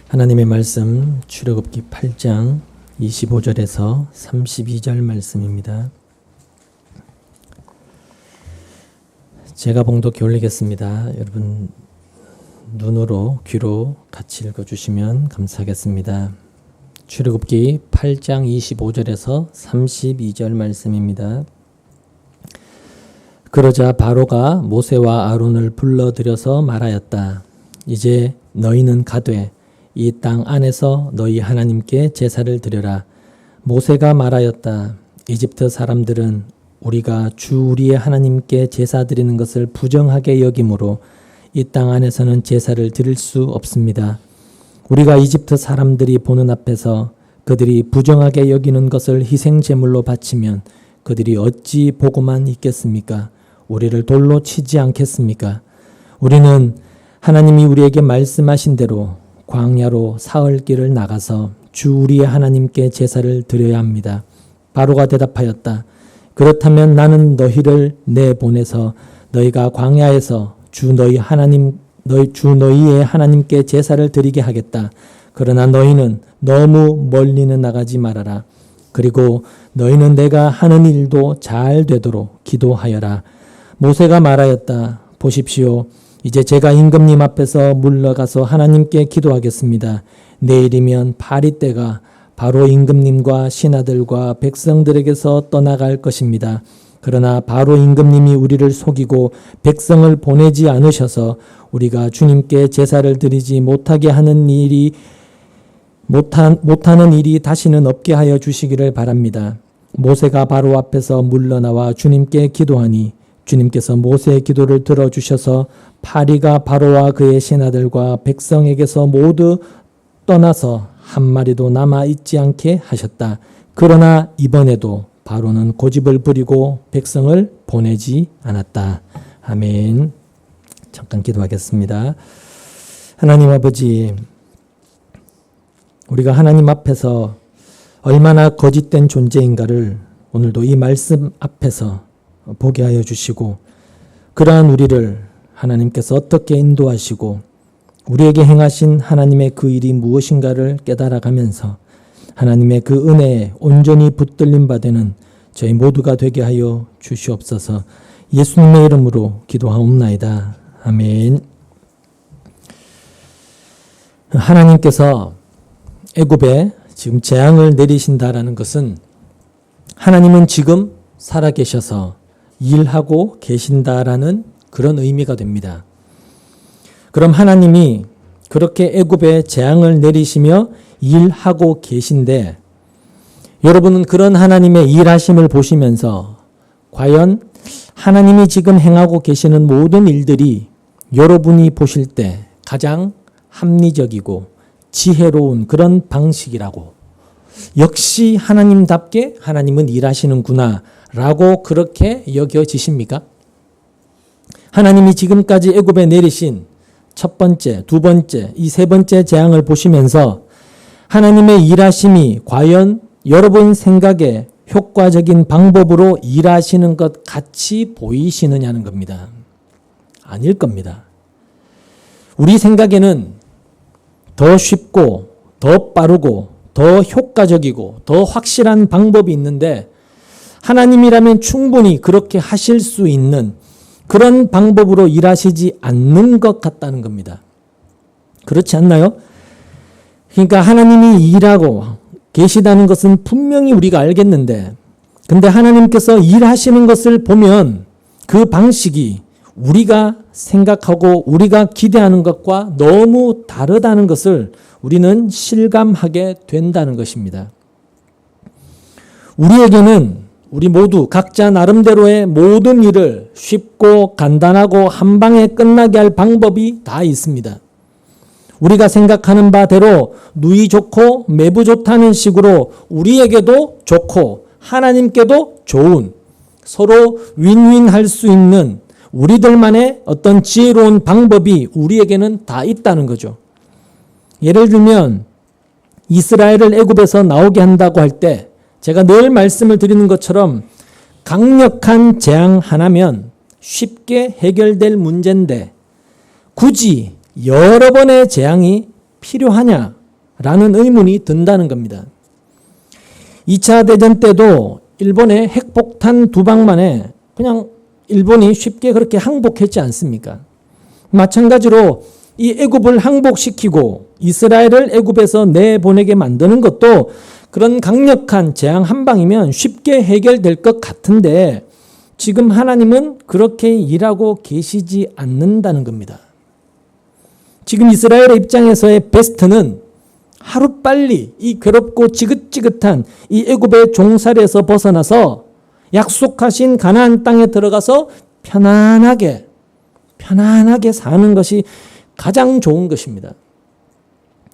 하나님의 말씀 출애굽기 8장 25절에서 32절 말씀입니다. 제가 봉독해 올리겠습니다. 여러분 눈으로 귀로 같이 읽어주시면 감사하겠습니다. 출애굽기 8장 25절에서 32절 말씀입니다. 그러자 바로가 모세와 아론을 불러들여서 말하였다. 이제 너희는 가되 이 땅 안에서 너희 하나님께 제사를 드려라. 모세가 말하였다. 이집트 사람들은 우리가 주 우리의 하나님께 제사 드리는 것을 부정하게 여기므로 이 땅 안에서는 제사를 드릴 수 없습니다. 우리가 이집트 사람들이 보는 앞에서 그들이 부정하게 여기는 것을 희생 제물로 바치면 그들이 어찌 보고만 있겠습니까? 우리를 돌로 치지 않겠습니까? 우리는 하나님이 우리에게 말씀하신 대로 광야로 사흘 길을 나가서 주 우리의 하나님께 제사를 드려야 합니다. 바로가 대답하였다. 그렇다면 나는 너희를 내보내서 너희가 광야에서 주 너희의 하나님께 제사를 드리게 하겠다. 그러나 너희는 너무 멀리는 나가지 말아라. 그리고 너희는 내가 하는 일도 잘 되도록 기도하여라. 모세가 말하였다. 보십시오. 이제 제가 임금님 앞에서 물러가서 하나님께 기도하겠습니다. 내일이면 파리 때가 바로 임금님과 신하들과 백성들에게서 떠나갈 것입니다. 그러나 바로 임금님이 우리를 속이고 백성을 보내지 않으셔서 우리가 주님께 제사를 드리지 못하게 하는 못하는 일이 다시는 없게 하여 주시기를 바랍니다. 모세가 바로 앞에서 물러나와 주님께 기도하니 주님께서 모세의 기도를 들어주셔서 파리가 바로와 그의 신하들과 백성에게서 모두 떠나서 한 마리도 남아 있지 않게 하셨다. 그러나 이번에도 바로는 고집을 부리고 백성을 보내지 않았다. 아멘. 잠깐 기도하겠습니다. 하나님 아버지, 우리가 하나님 앞에서 얼마나 거짓된 존재인가를 오늘도 이 말씀 앞에서 보게 하여 주시고 그러한 우리를 하나님께서 어떻게 인도하시고 우리에게 행하신 하나님의 그 일이 무엇인가를 깨달아가면서 하나님의 그 은혜에 온전히 붙들림 받는 저희 모두가 되게 하여 주시옵소서. 예수님의 이름으로 기도하옵나이다. 아멘. 하나님께서 애굽에 지금 재앙을 내리신다라는 것은 하나님은 지금 살아계셔서 일하고 계신다라는 그런 의미가 됩니다. 그럼 하나님이 그렇게 애굽에 재앙을 내리시며 일하고 계신데 여러분은 그런 하나님의 일하심을 보시면서 과연 하나님이 지금 행하고 계시는 모든 일들이 여러분이 보실 때 가장 합리적이고 지혜로운 그런 방식이라고 역시 하나님답게 하나님은 일하시는구나 라고 그렇게 여겨지십니까? 하나님이 지금까지 애굽에 내리신 첫 번째, 두 번째, 이 세 번째 재앙을 보시면서 하나님의 일하심이 과연 여러분 생각에 효과적인 방법으로 일하시는 것 같이 보이시느냐는 겁니다. 아닐 겁니다. 우리 생각에는 더 쉽고 더 빠르고 더 효과적이고 더 확실한 방법이 있는데 하나님이라면 충분히 그렇게 하실 수 있는 그런 방법으로 일하시지 않는 것 같다는 겁니다. 그렇지 않나요? 그러니까 하나님이 일하고 계시다는 것은 분명히 우리가 알겠는데 근데 하나님께서 일하시는 것을 보면 그 방식이 우리가 생각하고 우리가 기대하는 것과 너무 다르다는 것을 우리는 실감하게 된다는 것입니다. 우리 모두 각자 나름대로의 모든 일을 쉽고 간단하고 한 방에 끝나게 할 방법이 다 있습니다. 우리가 생각하는 바대로 누이 좋고 매부 좋다는 식으로 우리에게도 좋고 하나님께도 좋은 서로 윈윈할 수 있는 우리들만의 어떤 지혜로운 방법이 우리에게는 다 있다는 거죠. 예를 들면 이스라엘을 애굽에서 나오게 한다고 할 때 제가 늘 말씀을 드리는 것처럼 강력한 재앙 하나면 쉽게 해결될 문제인데 굳이 여러 번의 재앙이 필요하냐? 라는 의문이 든다는 겁니다. 2차 대전 때도 일본의 핵폭탄 2방 만에 그냥 일본이 쉽게 그렇게 항복했지 않습니까? 마찬가지로 이 애굽을 항복시키고 이스라엘을 애굽에서 내보내게 만드는 것도 그런 강력한 재앙 한 방이면 쉽게 해결될 것 같은데 지금 하나님은 그렇게 일하고 계시지 않는다는 겁니다. 지금 이스라엘의 입장에서의 베스트는 하루빨리 이 괴롭고 지긋지긋한 이 애굽의 종살이에서 벗어나서 약속하신 가나안 땅에 들어가서 편안하게 사는 것이 가장 좋은 것입니다.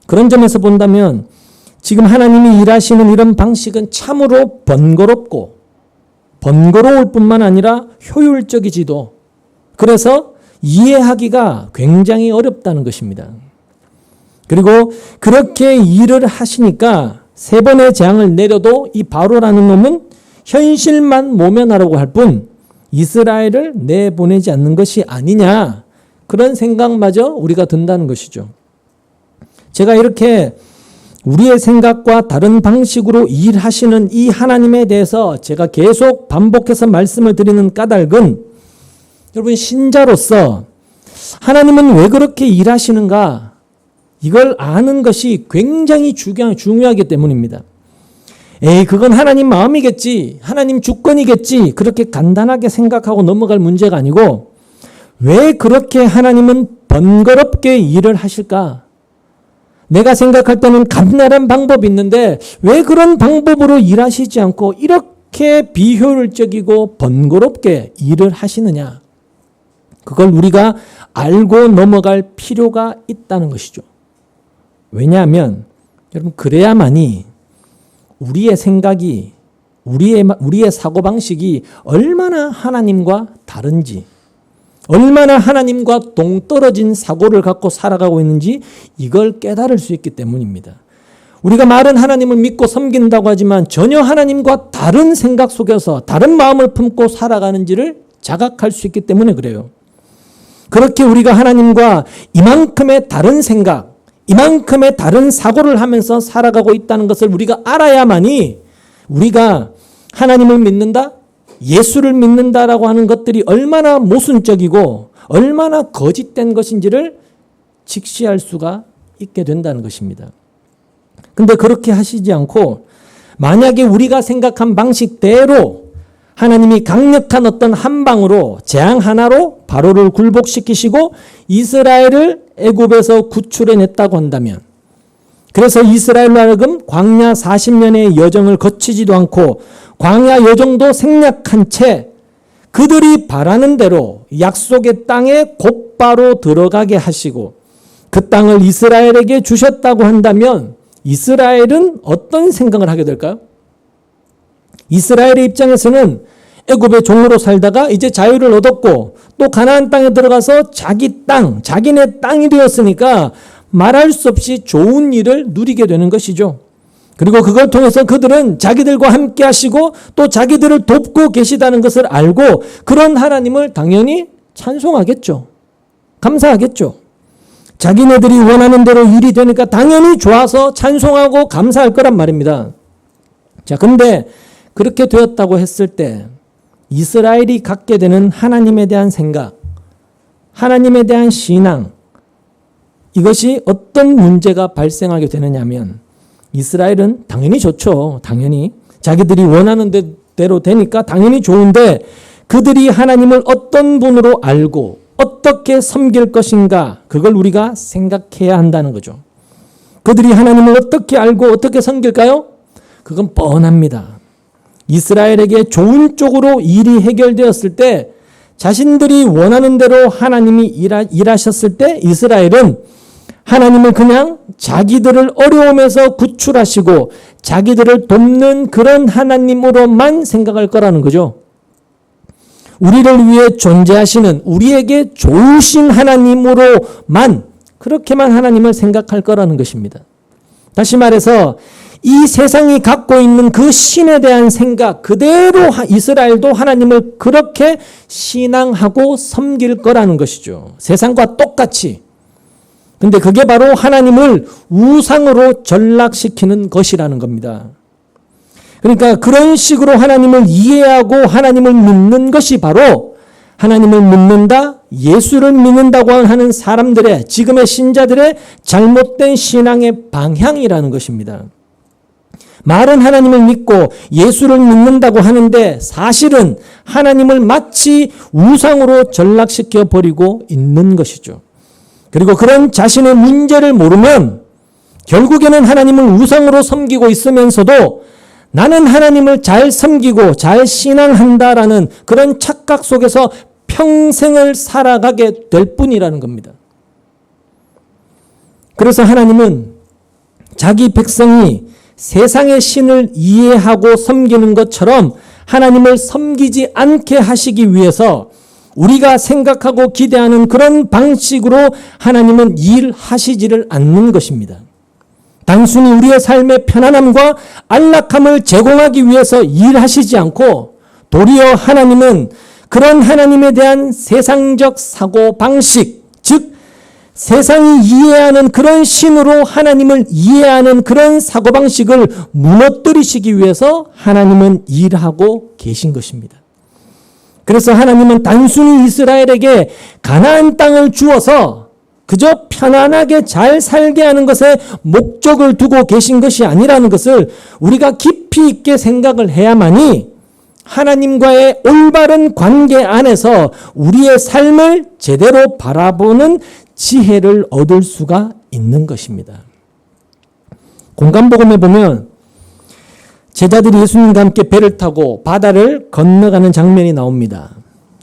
그런 점에서 본다면 지금 하나님이 일하시는 이런 방식은 참으로 번거로울 뿐만 아니라 효율적이지도, 그래서 이해하기가 굉장히 어렵다는 것입니다. 그리고 그렇게 일을 하시니까 3번의 재앙을 내려도 이 바로라는 놈은 현실만 모면하려고 할 뿐 이스라엘을 내보내지 않는 것이 아니냐, 그런 생각마저 우리가 든다는 것이죠. 제가 이렇게 우리의 생각과 다른 방식으로 일하시는 이 하나님에 대해서 제가 계속 반복해서 말씀을 드리는 까닭은, 여러분 신자로서 하나님은 왜 그렇게 일하시는가, 이걸 아는 것이 굉장히 중요하기 때문입니다. 그건 하나님 마음이겠지, 하나님 주권이겠지, 그렇게 간단하게 생각하고 넘어갈 문제가 아니고, 왜 그렇게 하나님은 번거롭게 일을 하실까? 내가 생각할 때는 간단한 방법이 있는데 왜 그런 방법으로 일하시지 않고 이렇게 비효율적이고 번거롭게 일을 하시느냐? 그걸 우리가 알고 넘어갈 필요가 있다는 것이죠. 왜냐하면 여러분, 그래야만이 우리의 생각이, 우리의 사고방식이 얼마나 하나님과 다른지, 얼마나 하나님과 동떨어진 사고를 갖고 살아가고 있는지 이걸 깨달을 수 있기 때문입니다. 우리가 말은 하나님을 믿고 섬긴다고 하지만 전혀 하나님과 다른 생각 속에서 다른 마음을 품고 살아가는지를 자각할 수 있기 때문에 그래요. 그렇게 우리가 하나님과 이만큼의 다른 생각, 이만큼의 다른 사고를 하면서 살아가고 있다는 것을 우리가 알아야만이 우리가 하나님을 믿는다, 예수를 믿는다라고 하는 것들이 얼마나 모순적이고 얼마나 거짓된 것인지를 직시할 수가 있게 된다는 것입니다. 근데 그렇게 하시지 않고 만약에 우리가 생각한 방식대로 하나님이 강력한 어떤 한 방으로, 재앙 하나로 바로를 굴복시키시고 이스라엘을 애굽에서 구출해냈다고 한다면, 그래서 이스라엘로 하여금 광야 40년의 여정을 거치지도 않고 광야 여정도 생략한 채 그들이 바라는 대로 약속의 땅에 곧바로 들어가게 하시고 그 땅을 이스라엘에게 주셨다고 한다면 이스라엘은 어떤 생각을 하게 될까요? 이스라엘의 입장에서는 애굽의 종으로 살다가 이제 자유를 얻었고 또 가나안 땅에 들어가서 자기 땅, 자기네 땅이 되었으니까 말할 수 없이 좋은 일을 누리게 되는 것이죠. 그리고 그걸 통해서 그들은 자기들과 함께 하시고 또 자기들을 돕고 계시다는 것을 알고 그런 하나님을 당연히 찬송하겠죠. 감사하겠죠. 자기네들이 원하는 대로 일이 되니까 당연히 좋아서 찬송하고 감사할 거란 말입니다. 자, 근데 그렇게 되었다고 했을 때 이스라엘이 갖게 되는 하나님에 대한 생각, 하나님에 대한 신앙, 이것이 어떤 문제가 발생하게 되느냐면 이스라엘은 당연히 좋죠. 당연히 자기들이 원하는 대로 되니까 당연히 좋은데 그들이 하나님을 어떤 분으로 알고 어떻게 섬길 것인가, 그걸 우리가 생각해야 한다는 거죠. 그들이 하나님을 어떻게 알고 어떻게 섬길까요? 그건 뻔합니다. 이스라엘에게 좋은 쪽으로 일이 해결되었을 때, 자신들이 원하는 대로 하나님이 일하셨을 때 이스라엘은 하나님을 그냥 자기들을 어려움에서 구출하시고 자기들을 돕는 그런 하나님으로만 생각할 거라는 거죠. 우리를 위해 존재하시는, 우리에게 좋으신 하나님으로만, 그렇게만 하나님을 생각할 거라는 것입니다. 다시 말해서 이 세상이 갖고 있는 그 신에 대한 생각 그대로 이스라엘도 하나님을 그렇게 신앙하고 섬길 거라는 것이죠. 세상과 똑같이. 근데 그게 바로 하나님을 우상으로 전락시키는 것이라는 겁니다. 그러니까 그런 식으로 하나님을 이해하고 하나님을 믿는 것이 바로 하나님을 믿는다, 예수를 믿는다고 하는 사람들의, 지금의 신자들의 잘못된 신앙의 방향이라는 것입니다. 말은 하나님을 믿고 예수를 믿는다고 하는데 사실은 하나님을 마치 우상으로 전락시켜 버리고 있는 것이죠. 그리고 그런 자신의 문제를 모르면 결국에는 하나님을 우상으로 섬기고 있으면서도 나는 하나님을 잘 섬기고 잘 신앙한다라는 그런 착각 속에서 평생을 살아가게 될 뿐이라는 겁니다. 그래서 하나님은 자기 백성이 세상의 신을 이해하고 섬기는 것처럼 하나님을 섬기지 않게 하시기 위해서 우리가 생각하고 기대하는 그런 방식으로 하나님은 일하시지를 않는 것입니다. 단순히 우리의 삶의 편안함과 안락함을 제공하기 위해서 일하시지 않고 도리어 하나님은 그런 하나님에 대한 세상적 사고방식, 즉 세상이 이해하는 그런 신으로 하나님을 이해하는 그런 사고방식을 무너뜨리시기 위해서 하나님은 일하고 계신 것입니다. 그래서 하나님은 단순히 이스라엘에게 가나안 땅을 주어서 그저 편안하게 잘 살게 하는 것에 목적을 두고 계신 것이 아니라는 것을 우리가 깊이 있게 생각을 해야만이 하나님과의 올바른 관계 안에서 우리의 삶을 제대로 바라보는 지혜를 얻을 수가 있는 것입니다. 공간복음에 보면 제자들이 예수님과 함께 배를 타고 바다를 건너가는 장면이 나옵니다.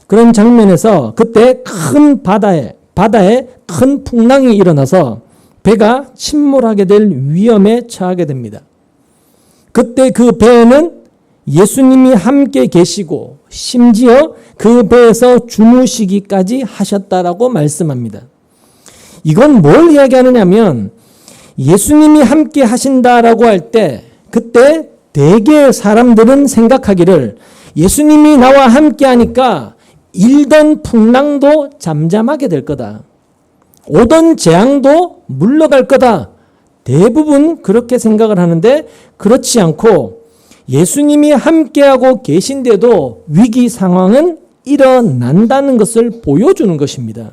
그런 장면에서 그때 큰 바다에 큰 풍랑이 일어나서 배가 침몰하게 될 위험에 처하게 됩니다. 그때 그 배에는 예수님이 함께 계시고 심지어 그 배에서 주무시기까지 하셨다라고 말씀합니다. 이건 뭘 이야기하느냐면 예수님이 함께 하신다라고 할 때 그때 대개 사람들은 생각하기를 예수님이 나와 함께 하니까 일던 풍랑도 잠잠하게 될 거다. 오던 재앙도 물러갈 거다. 대부분 그렇게 생각을 하는데 그렇지 않고 예수님이 함께하고 계신데도 위기 상황은 일어난다는 것을 보여주는 것입니다.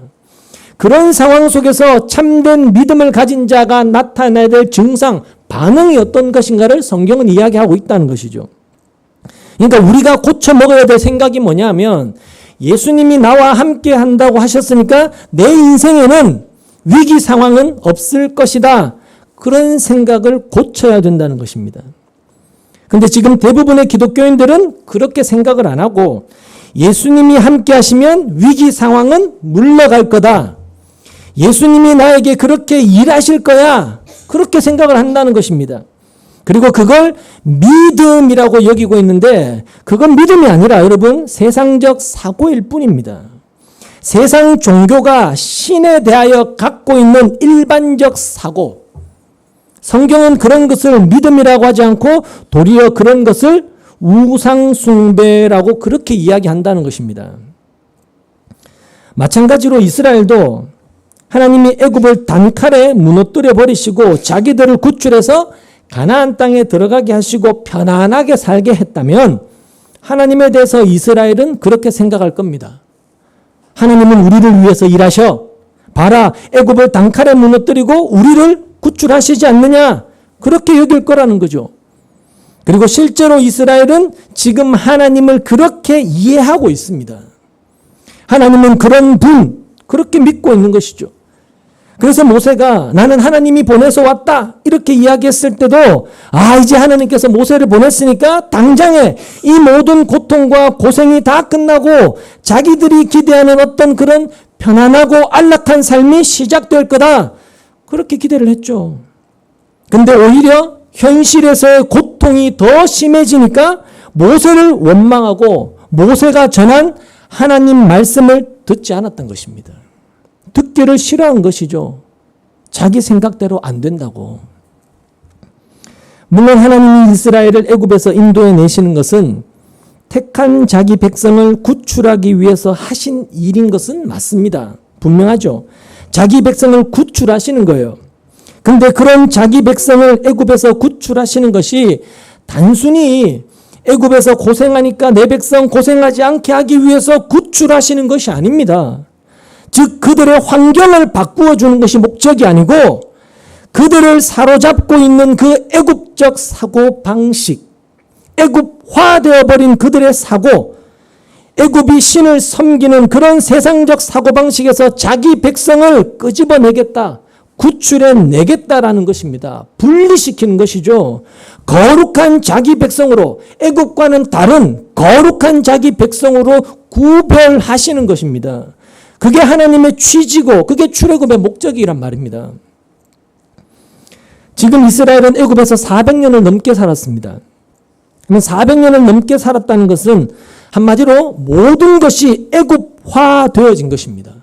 그런 상황 속에서 참된 믿음을 가진 자가 나타나야 될 증상, 반응이 어떤 것인가를 성경은 이야기하고 있다는 것이죠. 그러니까 우리가 고쳐 먹어야 될 생각이 뭐냐면 예수님이 나와 함께 한다고 하셨으니까 내 인생에는 위기 상황은 없을 것이다. 그런 생각을 고쳐야 된다는 것입니다. 근데 지금 대부분의 기독교인들은 그렇게 생각을 안 하고 예수님이 함께 하시면 위기 상황은 물러갈 거다. 예수님이 나에게 그렇게 일하실 거야. 그렇게 생각을 한다는 것입니다. 그리고 그걸 믿음이라고 여기고 있는데 그건 믿음이 아니라 여러분 세상적 사고일 뿐입니다. 세상 종교가 신에 대하여 갖고 있는 일반적 사고, 성경은 그런 것을 믿음이라고 하지 않고 도리어 그런 것을 우상숭배라고 그렇게 이야기한다는 것입니다. 마찬가지로 이스라엘도 하나님이 애굽을 단칼에 무너뜨려 버리시고 자기들을 구출해서 가나안 땅에 들어가게 하시고 편안하게 살게 했다면 하나님에 대해서 이스라엘은 그렇게 생각할 겁니다. 하나님은 우리를 위해서 일하셔. 봐라, 애굽을 단칼에 무너뜨리고 우리를 구출하시지 않느냐. 그렇게 여길 거라는 거죠. 그리고 실제로 이스라엘은 지금 하나님을 그렇게 이해하고 있습니다. 하나님은 그런 분, 그렇게 믿고 있는 것이죠. 그래서 모세가 나는 하나님이 보내서 왔다 이렇게 이야기했을 때도 이제 하나님께서 모세를 보냈으니까 당장에 이 모든 고통과 고생이 다 끝나고 자기들이 기대하는 어떤 그런 편안하고 안락한 삶이 시작될 거다. 그렇게 기대를 했죠. 근데 오히려 현실에서의 고통이 더 심해지니까 모세를 원망하고 모세가 전한 하나님 말씀을 듣지 않았던 것입니다. 듣기를 싫어한 것이죠. 자기 생각대로 안 된다고. 물론 하나님이 이스라엘을 애굽에서 인도해 내시는 것은 택한 자기 백성을 구출하기 위해서 하신 일인 것은 맞습니다. 분명하죠. 자기 백성을 구출하시는 거예요. 근데 그런 자기 백성을 애굽에서 구출하시는 것이 단순히 애굽에서 고생하니까 내 백성 고생하지 않게 하기 위해서 구출하시는 것이 아닙니다. 즉 그들의 환경을 바꾸어 주는 것이 목적이 아니고 그들을 사로잡고 있는 그 애굽적 사고 방식, 애굽화되어 버린 그들의 사고, 애굽이 신을 섬기는 그런 세상적 사고 방식에서 자기 백성을 끄집어내겠다, 구출해내겠다라는 것입니다. 분리시키는 것이죠. 거룩한 자기 백성으로, 애굽과는 다른 거룩한 자기 백성으로 구별하시는 것입니다. 그게 하나님의 취지고 그게 출애굽의 목적이란 말입니다. 지금 이스라엘은 애굽에서 400년을 넘게 살았습니다. 400년을 넘게 살았다는 것은 한마디로 모든 것이 애굽화되어진 것입니다.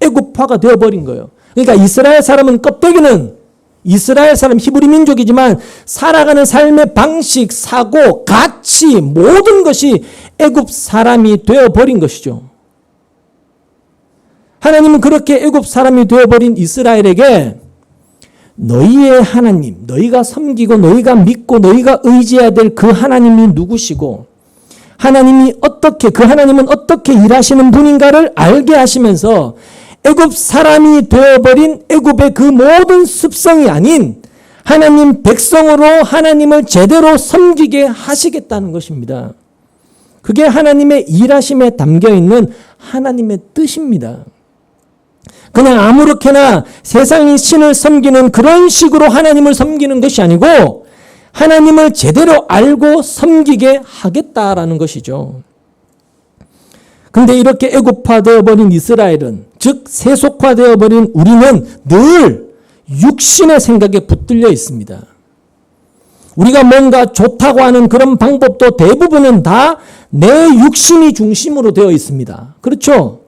애굽화가 되어버린 거예요. 그러니까 이스라엘 사람은 껍데기는 이스라엘 사람 히브리 민족이지만 살아가는 삶의 방식, 사고, 가치 모든 것이 애굽 사람이 되어버린 것이죠. 하나님은 그렇게 애굽 사람이 되어버린 이스라엘에게 너희의 하나님, 너희가 섬기고 너희가 믿고 너희가 의지해야 될 그 하나님이 누구시고 하나님이 어떻게, 그 하나님은 어떻게 일하시는 분인가를 알게 하시면서 애굽 사람이 되어버린 애굽의 그 모든 습성이 아닌 하나님 백성으로 하나님을 제대로 섬기게 하시겠다는 것입니다. 그게 하나님의 일하심에 담겨있는 하나님의 뜻입니다. 그냥 아무렇게나 세상이 신을 섬기는 그런 식으로 하나님을 섬기는 것이 아니고 하나님을 제대로 알고 섬기게 하겠다라는 것이죠. 그런데 이렇게 애굽화되어 버린 이스라엘은, 즉 세속화되어 버린 우리는 늘 육신의 생각에 붙들려 있습니다. 우리가 뭔가 좋다고 하는 그런 방법도 대부분은 다 내 육신이 중심으로 되어 있습니다. 그렇죠?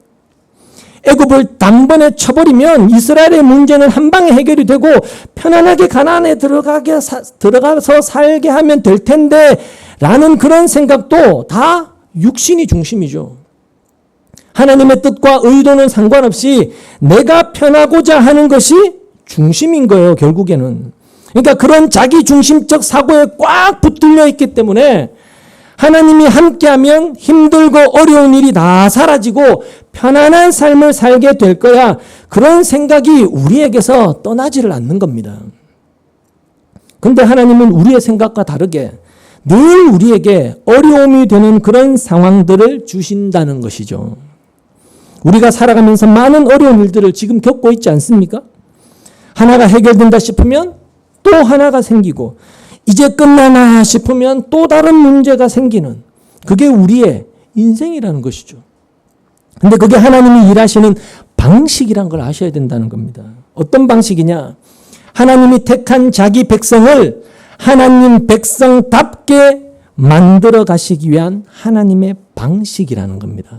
애굽을 단번에 쳐버리면 이스라엘의 문제는 한 방에 해결이 되고 편안하게 가나안에 들어가서 살게 하면 될 텐데 라는 그런 생각도 다 육신이 중심이죠. 하나님의 뜻과 의도는 상관없이 내가 편하고자 하는 것이 중심인 거예요, 결국에는. 그러니까 그런 자기 중심적 사고에 꽉 붙들려 있기 때문에 하나님이 함께하면 힘들고 어려운 일이 다 사라지고 편안한 삶을 살게 될 거야. 그런 생각이 우리에게서 떠나지를 않는 겁니다. 그런데 하나님은 우리의 생각과 다르게 늘 우리에게 어려움이 되는 그런 상황들을 주신다는 것이죠. 우리가 살아가면서 많은 어려운 일들을 지금 겪고 있지 않습니까? 하나가 해결된다 싶으면 또 하나가 생기고 이제 끝나나 싶으면 또 다른 문제가 생기는, 그게 우리의 인생이라는 것이죠. 근데 그게 하나님이 일하시는 방식이란 걸 아셔야 된다는 겁니다. 어떤 방식이냐? 하나님이 택한 자기 백성을 하나님 백성답게 만들어 가시기 위한 하나님의 방식이라는 겁니다.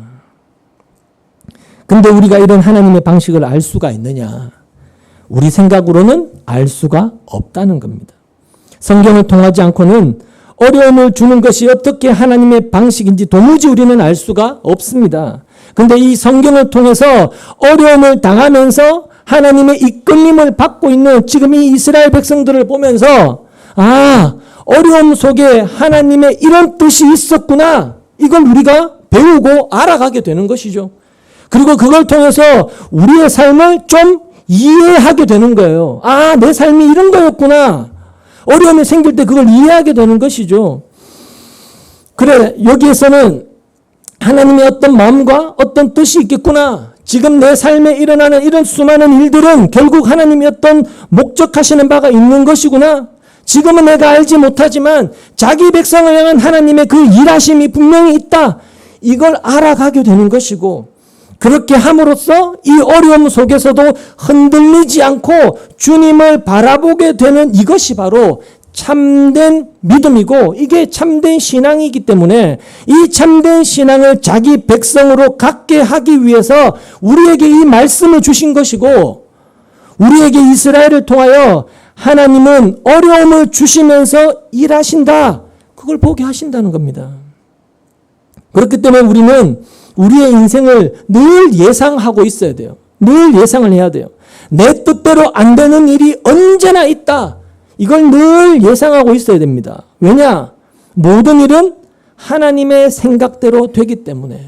근데 우리가 이런 하나님의 방식을 알 수가 있느냐? 우리 생각으로는 알 수가 없다는 겁니다. 성경을 통하지 않고는 어려움을 주는 것이 어떻게 하나님의 방식인지 도무지 우리는 알 수가 없습니다. 그런데 이 성경을 통해서 어려움을 당하면서 하나님의 이끌림을 받고 있는 지금 이 이스라엘 백성들을 보면서 어려움 속에 하나님의 이런 뜻이 있었구나. 이걸 우리가 배우고 알아가게 되는 것이죠. 그리고 그걸 통해서 우리의 삶을 좀 이해하게 되는 거예요. 내 삶이 이런 거였구나. 어려움이 생길 때 그걸 이해하게 되는 것이죠. 그래, 여기에서는 하나님의 어떤 마음과 어떤 뜻이 있겠구나. 지금 내 삶에 일어나는 이런 수많은 일들은 결국 하나님이 어떤 목적하시는 바가 있는 것이구나. 지금은 내가 알지 못하지만 자기 백성을 향한 하나님의 그 일하심이 분명히 있다. 이걸 알아가게 되는 것이고, 그렇게 함으로써 이 어려움 속에서도 흔들리지 않고 주님을 바라보게 되는 이것이 바로 참된 믿음이고, 이게 참된 신앙이기 때문에 이 참된 신앙을 자기 백성으로 갖게 하기 위해서 우리에게 이 말씀을 주신 것이고, 우리에게 이스라엘을 통하여 하나님은 어려움을 주시면서 일하신다. 그걸 보게 하신다는 겁니다. 그렇기 때문에 우리는 우리의 인생을 늘 예상하고 있어야 돼요. 늘 예상을 해야 돼요. 내 뜻대로 안 되는 일이 언제나 있다. 이걸 늘 예상하고 있어야 됩니다. 왜냐? 모든 일은 하나님의 생각대로 되기 때문에.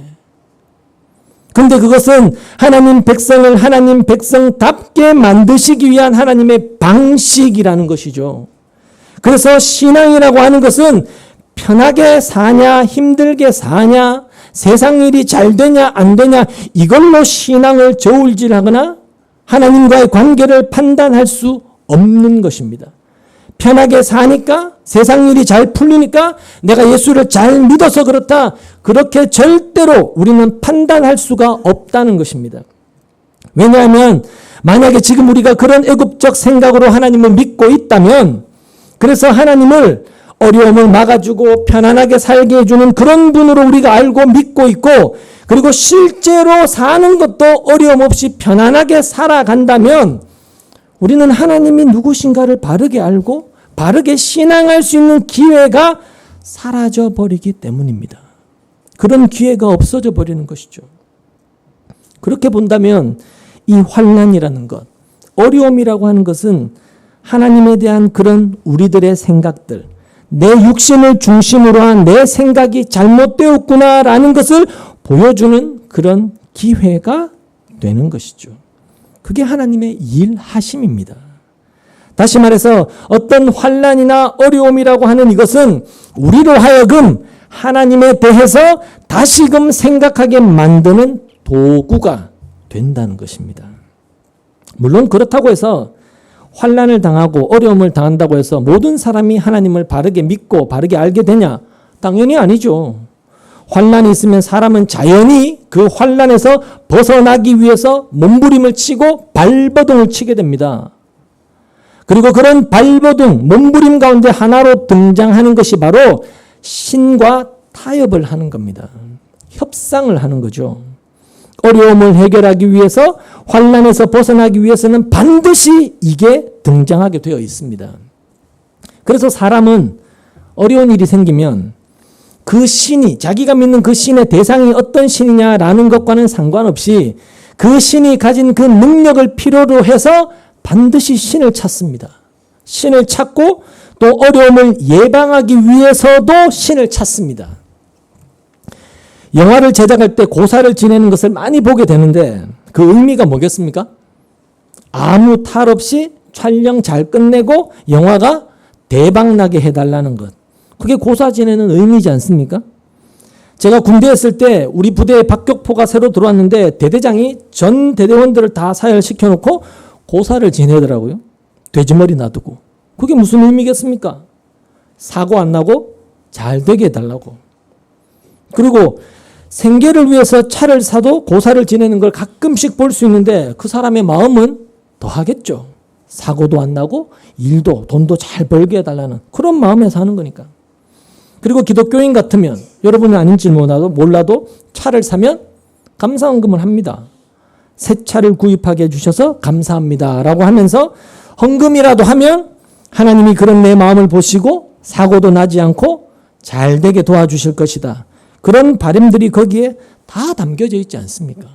근데 그것은 하나님 백성을 하나님 백성답게 만드시기 위한 하나님의 방식이라는 것이죠. 그래서 신앙이라고 하는 것은 편하게 사냐, 힘들게 사냐, 세상 일이 잘 되냐, 안 되냐, 이걸로 신앙을 저울질하거나 하나님과의 관계를 판단할 수 없는 것입니다. 편하게 사니까, 세상 일이 잘 풀리니까 내가 예수를 잘 믿어서 그렇다. 그렇게 절대로 우리는 판단할 수가 없다는 것입니다. 왜냐하면 만약에 지금 우리가 그런 애굽적 생각으로 하나님을 믿고 있다면, 그래서 하나님을 어려움을 막아주고 편안하게 살게 해주는 그런 분으로 우리가 알고 믿고 있고, 그리고 실제로 사는 것도 어려움 없이 편안하게 살아간다면 우리는 하나님이 누구신가를 바르게 알고 바르게 신앙할 수 있는 기회가 사라져버리기 때문입니다. 그런 기회가 없어져 버리는 것이죠. 그렇게 본다면 이 환난이라는 것, 어려움이라고 하는 것은 하나님에 대한 그런 우리들의 생각들, 내 육신을 중심으로 한 내 생각이 잘못되었구나라는 것을 보여주는 그런 기회가 되는 것이죠. 그게 하나님의 일하심입니다. 다시 말해서 어떤 환난이나 어려움이라고 하는 이것은 우리로 하여금 하나님에 대해서 다시금 생각하게 만드는 도구가 된다는 것입니다. 물론 그렇다고 해서 환난을 당하고 어려움을 당한다고 해서 모든 사람이 하나님을 바르게 믿고 바르게 알게 되냐? 당연히 아니죠. 환난이 있으면 사람은 자연히 그 환난에서 벗어나기 위해서 몸부림을 치고 발버둥을 치게 됩니다. 그리고 그런 발버둥, 몸부림 가운데 하나로 등장하는 것이 바로 신과 타협을 하는 겁니다. 협상을 하는 거죠. 어려움을 해결하기 위해서, 환난에서 벗어나기 위해서는 반드시 이게 등장하게 되어 있습니다. 그래서 사람은 어려운 일이 생기면 그 신이, 자기가 믿는 그 신의 대상이 어떤 신이냐라는 것과는 상관없이 그 신이 가진 그 능력을 필요로 해서 반드시 신을 찾습니다. 신을 찾고 또 어려움을 예방하기 위해서도 신을 찾습니다. 영화를 제작할 때 고사를 지내는 것을 많이 보게 되는데 그 의미가 뭐겠습니까? 아무 탈 없이 촬영 잘 끝내고 영화가 대박나게 해달라는 것. 그게 고사 지내는 의미지 않습니까? 제가 군대에 있을 때 우리 부대에 박격포가 새로 들어왔는데 대대장이 전 대대원들을 다 사열시켜놓고 고사를 지내더라고요. 돼지머리 놔두고. 그게 무슨 의미겠습니까? 사고 안 나고 잘 되게 해달라고. 그리고 생계를 위해서 차를 사도 고사를 지내는 걸 가끔씩 볼 수 있는데 그 사람의 마음은 더 하겠죠. 사고도 안 나고 일도 돈도 잘 벌게 해달라는 그런 마음에 사는 거니까. 그리고 기독교인 같으면 여러분은 아닌지 몰라도 차를 사면 감사헌금을 합니다. 새 차를 구입하게 해주셔서 감사합니다 라고 하면서 헌금이라도 하면 하나님이 그런 내 마음을 보시고 사고도 나지 않고 잘 되게 도와주실 것이다. 그런 바람들이 거기에 다 담겨져 있지 않습니까?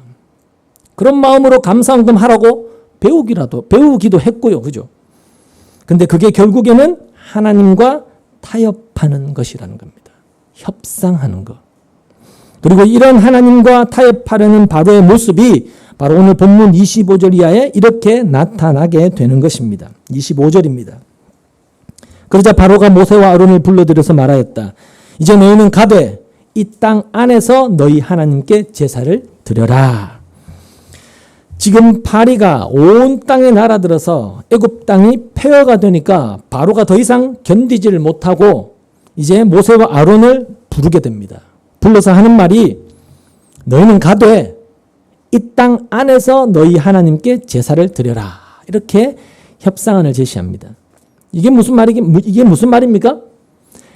그런 마음으로 감사헌금 하라고 배우기도 했고요. 그죠? 근데 그게 결국에는 하나님과 타협하는 것이라는 겁니다. 협상하는 것. 그리고 이런 하나님과 타협하려는 바로의 모습이 바로 오늘 본문 25절 이하에 이렇게 나타나게 되는 것입니다. 25절입니다. 그러자 바로가 모세와 아론을 불러들여서 말하였다. 이제 너희는 가되 이 땅 안에서 너희 하나님께 제사를 드려라. 지금 파리가 온 땅에 날아들어서 애굽 땅이 폐허가 되니까 바로가 더 이상 견디지를 못하고 이제 모세와 아론을 부르게 됩니다. 불러서 하는 말이 너희는 가되 이 땅 안에서 너희 하나님께 제사를 드려라. 이렇게 협상안을 제시합니다. 이게 무슨 말입니까?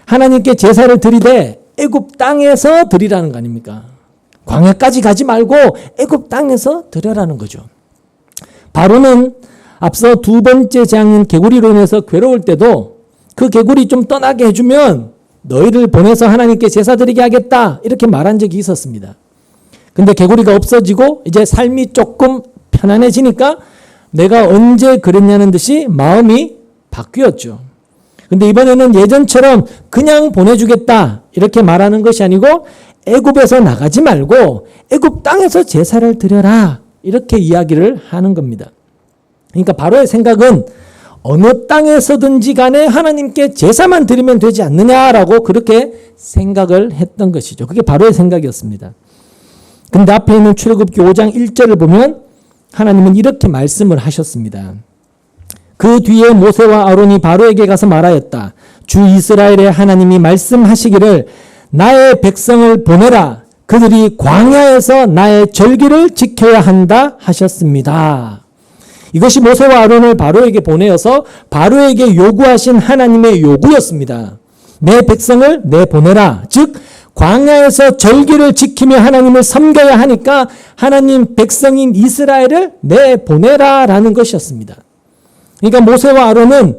하나님께 제사를 드리되 애굽 땅에서 드리라는 거 아닙니까? 광야까지 가지 말고 애굽 땅에서 드려라는 거죠. 바로는 앞서 두 번째 재앙인 개구리로 인해서 괴로울 때도 그 개구리 좀 떠나게 해주면 너희를 보내서 하나님께 제사 드리게 하겠다 이렇게 말한 적이 있었습니다. 근데 개구리가 없어지고 이제 삶이 조금 편안해지니까 내가 언제 그랬냐는 듯이 마음이 바뀌었죠. 근데 이번에는 예전처럼 그냥 보내주겠다 이렇게 말하는 것이 아니고 애굽에서 나가지 말고 애굽 땅에서 제사를 드려라 이렇게 이야기를 하는 겁니다. 그러니까 바로의 생각은 어느 땅에서든지 간에 하나님께 제사만 드리면 되지 않느냐라고 그렇게 생각을 했던 것이죠. 그게 바로의 생각이었습니다. 근데 앞에 있는 출애굽기 5장 1절을 보면 하나님은 이렇게 말씀을 하셨습니다. 그 뒤에 모세와 아론이 바로에게 가서 말하였다. 주 이스라엘의 하나님이 말씀하시기를 나의 백성을 보내라. 그들이 광야에서 나의 절기를 지켜야 한다 하셨습니다. 이것이 모세와 아론을 바로에게 보내어서 바로에게 요구하신 하나님의 요구였습니다. 내 백성을 내보내라. 즉 광야에서 절기를 지키며 하나님을 섬겨야 하니까 하나님 백성인 이스라엘을 내보내라라는 것이었습니다. 그러니까 모세와 아론은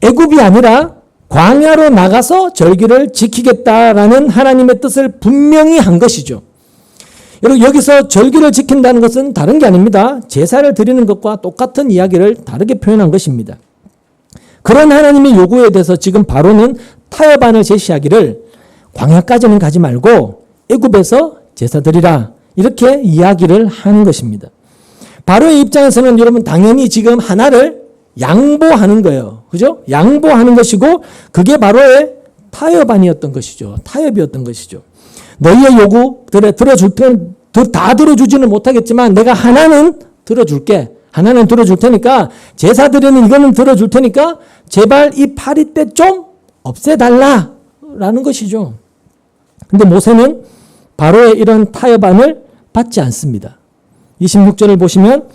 애굽이 아니라 광야로 나가서 절기를 지키겠다라는 하나님의 뜻을 분명히 한 것이죠. 여러분 여기서 절기를 지킨다는 것은 다른 게 아닙니다. 제사를 드리는 것과 똑같은 이야기를 다르게 표현한 것입니다. 그런 하나님의 요구에 대해서 지금 바로는 타협안을 제시하기를 광야까지는 가지 말고 애굽에서 제사 드리라 이렇게 이야기를 하는 것입니다. 바로의 입장에서는 여러분 당연히 지금 하나를 양보하는 거예요. 그죠? 양보하는 것이고 그게 바로의 타협안이었던 것이죠. 타협이었던 것이죠. 너희의 요구들에 들어줄 다 들어주지는 못하겠지만 내가 하나는 들어줄게. 하나는 들어줄 테니까 제사 드리는 이거는 들어줄 테니까 제발 이 파리떼 좀 없애달라 라는 것이죠. 근데 모세는 바로의 이런 타협안을 받지 않습니다. 26절을 보시면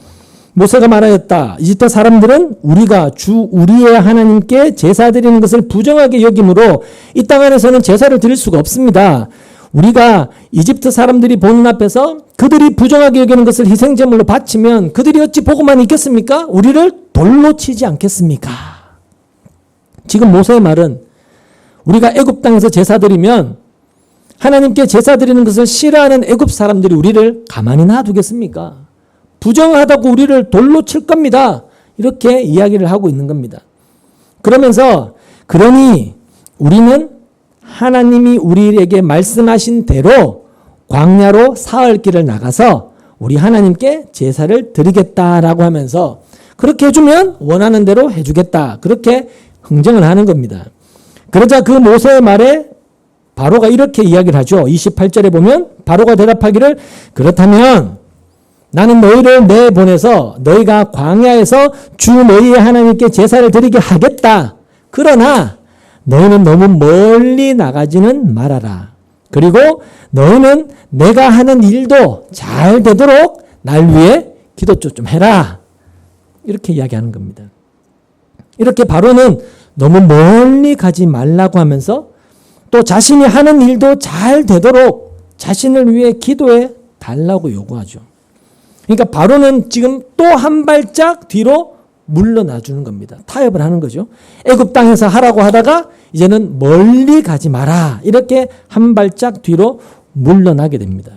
모세가 말하였다. 이집트 사람들은 우리가 주 우리의 하나님께 제사 드리는 것을 부정하게 여기므로 이 땅 안에서는 제사를 드릴 수가 없습니다. 우리가 이집트 사람들이 보는 앞에서 그들이 부정하게 여기는 것을 희생제물로 바치면 그들이 어찌 보고만 있겠습니까? 우리를 돌로 치지 않겠습니까? 지금 모세의 말은 우리가 애굽 땅에서 제사 드리면 하나님께 제사 드리는 것을 싫어하는 애굽 사람들이 우리를 가만히 놔두겠습니까? 부정하다고 우리를 돌로 칠 겁니다. 이렇게 이야기를 하고 있는 겁니다. 그러면서 그러니 우리는 하나님이 우리에게 말씀하신 대로 광야로 사흘 길을 나가서 우리 하나님께 제사를 드리겠다라고 하면서 그렇게 해주면 원하는 대로 해주겠다. 그렇게 흥정을 하는 겁니다. 그러자 그 모세의 말에 바로가 이렇게 이야기를 하죠. 28절에 보면 바로가 대답하기를 그렇다면 나는 너희를 내보내서 너희가 광야에서 주 너희의 하나님께 제사를 드리게 하겠다. 그러나 너희는 너무 멀리 나가지는 말아라. 그리고 너희는 내가 하는 일도 잘 되도록 날 위해 기도 좀 해라. 이렇게 이야기하는 겁니다. 이렇게 바로는 너무 멀리 가지 말라고 하면서 또 자신이 하는 일도 잘 되도록 자신을 위해 기도해 달라고 요구하죠. 그러니까 바로는 지금 또 한 발짝 뒤로 물러나 주는 겁니다. 타협을 하는 거죠. 애굽 땅에서 하라고 하다가 이제는 멀리 가지 마라. 이렇게 한 발짝 뒤로 물러나게 됩니다.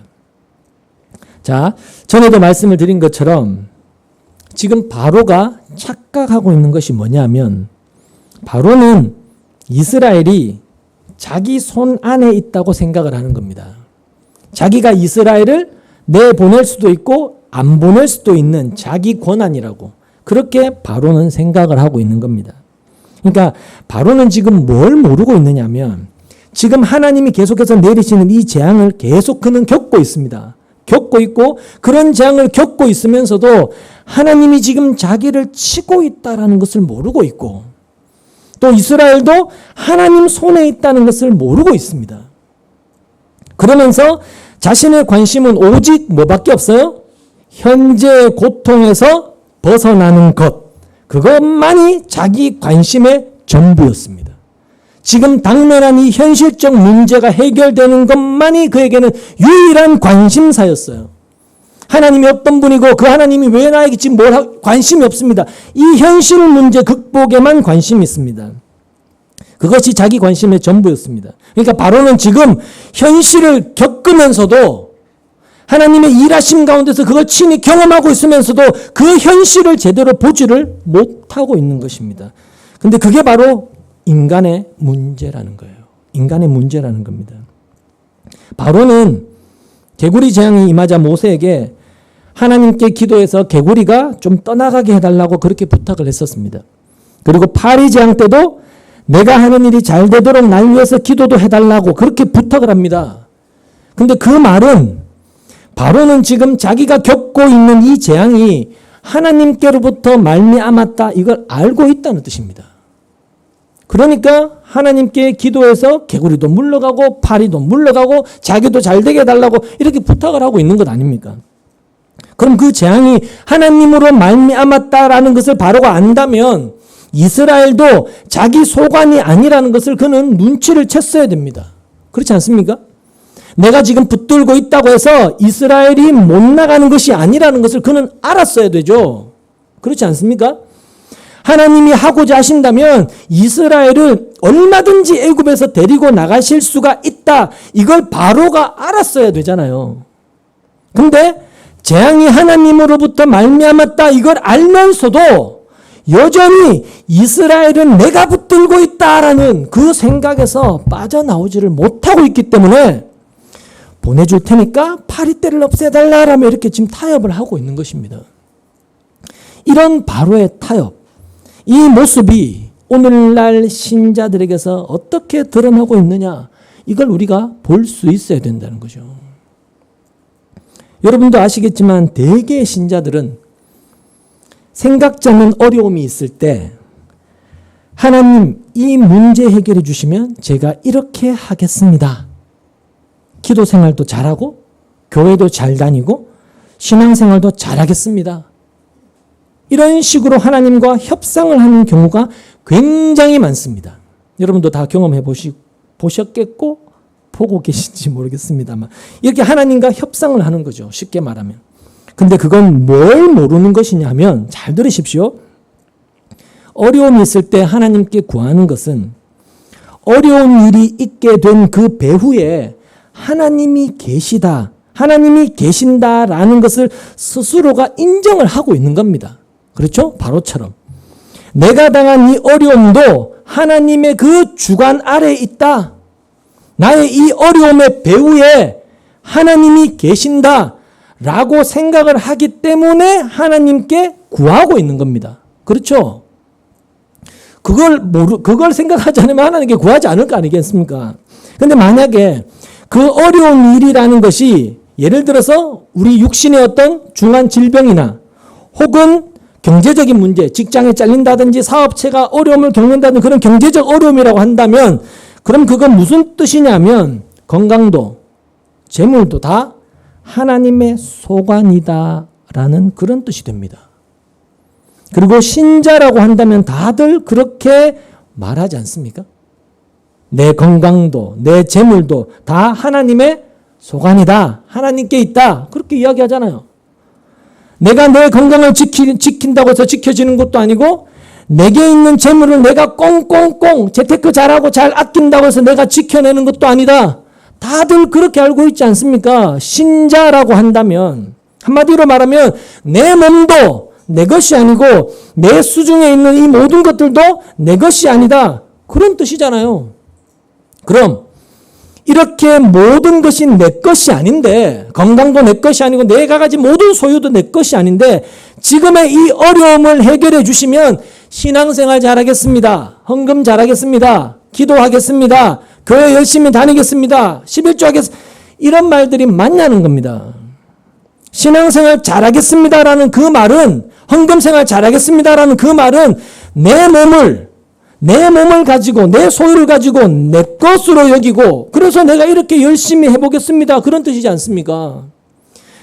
자, 전에도 말씀을 드린 것처럼 지금 바로가 착각하고 있는 것이 뭐냐면 바로는 이스라엘이 자기 손 안에 있다고 생각을 하는 겁니다. 자기가 이스라엘을 내보낼 수도 있고 안 보낼 수도 있는 자기 권한이라고 그렇게 바로는 생각을 하고 있는 겁니다. 그러니까 바로는 지금 뭘 모르고 있느냐면 지금 하나님이 계속해서 내리시는 이 재앙을 계속 그는 겪고 있습니다. 겪고 있고 그런 재앙을 겪고 있으면서도 하나님이 지금 자기를 치고 있다라는 것을 모르고 있고 또 이스라엘도 하나님 손에 있다는 것을 모르고 있습니다. 그러면서 자신의 관심은 오직 뭐밖에 없어요? 현재의 고통에서 벗어나는 것. 그것만이 자기 관심의 전부였습니다. 지금 당면한 이 현실적 문제가 해결되는 것만이 그에게는 유일한 관심사였어요. 하나님이 어떤 분이고 그 하나님이 왜 나에게 지금 관심이 없습니다. 이 현실 문제 극복에만 관심이 있습니다. 그것이 자기 관심의 전부였습니다. 그러니까 바로는 지금 현실을 겪으면서도 하나님의 일하심 가운데서 그걸 친히 경험하고 있으면서도 그 현실을 제대로 보지를 못하고 있는 것입니다. 근데 그게 바로 인간의 문제라는 거예요. 인간의 문제라는 겁니다. 바로는 개구리 재앙이 임하자 모세에게 하나님께 기도해서 개구리가 좀 떠나가게 해달라고 그렇게 부탁을 했었습니다. 그리고 파리 재앙 때도 내가 하는 일이 잘 되도록 날 위해서 기도도 해달라고 그렇게 부탁을 합니다. 근데 그 말은 바로는 지금 자기가 겪고 있는 이 재앙이 하나님께로부터 말미암았다 이걸 알고 있다는 뜻입니다. 그러니까 하나님께 기도해서 개구리도 물러가고 파리도 물러가고 자기도 잘 되게 해달라고 이렇게 부탁을 하고 있는 것 아닙니까? 그럼 그 재앙이 하나님으로 말미암았다라는 것을 바로가 안다면 이스라엘도 자기 소관이 아니라는 것을 그는 눈치를 챘어야 됩니다. 그렇지 않습니까? 내가 지금 붙들고 있다고 해서 이스라엘이 못 나가는 것이 아니라는 것을 그는 알았어야 되죠. 그렇지 않습니까? 하나님이 하고자 하신다면 이스라엘을 얼마든지 애굽에서 데리고 나가실 수가 있다. 이걸 바로가 알았어야 되잖아요. 근데 재앙이 하나님으로부터 말미암았다 이걸 알면서도 여전히 이스라엘은 내가 붙들고 있다라는 그 생각에서 빠져나오지를 못하고 있기 때문에 보내줄 테니까 파리떼를 없애달라라며 이렇게 지금 타협을 하고 있는 것입니다. 이런 바로의 타협, 이 모습이 오늘날 신자들에게서 어떻게 드러나고 있느냐 이걸 우리가 볼 수 있어야 된다는 거죠. 여러분도 아시겠지만 대개의 신자들은 생각지 않는 어려움이 있을 때 하나님 이 문제 해결해 주시면 제가 이렇게 하겠습니다. 기도 생활도 잘하고 교회도 잘 다니고 신앙생활도 잘하겠습니다. 이런 식으로 하나님과 협상을 하는 경우가 굉장히 많습니다. 여러분도 다 경험해 보셨겠고 보고 계신지 모르겠습니다만 이렇게 하나님과 협상을 하는 거죠. 쉽게 말하면. 근데 그건 뭘 모르는 것이냐 하면 잘 들으십시오. 어려움이 있을 때 하나님께 구하는 것은 어려운 일이 있게 된 그 배후에 하나님이 계시다, 하나님이 계신다라는 것을 스스로가 인정을 하고 있는 겁니다. 그렇죠? 바로처럼. 내가 당한 이 어려움도 하나님의 그 주관 아래에 있다. 나의 이 어려움의 배후에 하나님이 계신다. 라고 생각을 하기 때문에 하나님께 구하고 있는 겁니다. 그렇죠? 그걸 생각하지 않으면 하나님께 구하지 않을 거 아니겠습니까? 근데 만약에 그 어려운 일이라는 것이 예를 들어서 우리 육신의 어떤 중한 질병이나 혹은 경제적인 문제, 직장에 잘린다든지 사업체가 어려움을 겪는다든 그런 경제적 어려움이라고 한다면 그럼 그건 무슨 뜻이냐면 건강도 재물도 다 하나님의 소관이다라는 그런 뜻이 됩니다. 그리고 신자라고 한다면 다들 그렇게 말하지 않습니까? 내 건강도 내 재물도 다 하나님의 소관이다. 하나님께 있다. 그렇게 이야기하잖아요. 내가 내 건강을 지킨다고 해서 지켜지는 것도 아니고 내게 있는 재물을 내가 꽁꽁꽁 재테크 잘하고 잘 아낀다고 해서 내가 지켜내는 것도 아니다. 다들 그렇게 알고 있지 않습니까? 신자라고 한다면 한마디로 말하면 내 몸도 내 것이 아니고 내 수중에 있는 이 모든 것들도 내 것이 아니다. 그런 뜻이잖아요. 그럼 이렇게 모든 것이 내 것이 아닌데 건강도 내 것이 아니고 내가 가진 모든 소유도 내 것이 아닌데 지금의 이 어려움을 해결해 주시면 신앙생활 잘하겠습니다. 헌금 잘하겠습니다. 기도하겠습니다. 교회 열심히 다니겠습니다. 11조 하겠습니다. 이런 말들이 맞냐는 겁니다. 신앙생활 잘하겠습니다라는 그 말은 헌금생활 잘하겠습니다라는 그 말은 내 몸을 가지고 내 소유를 가지고 내 것으로 여기고 그래서 내가 이렇게 열심히 해보겠습니다. 그런 뜻이지 않습니까?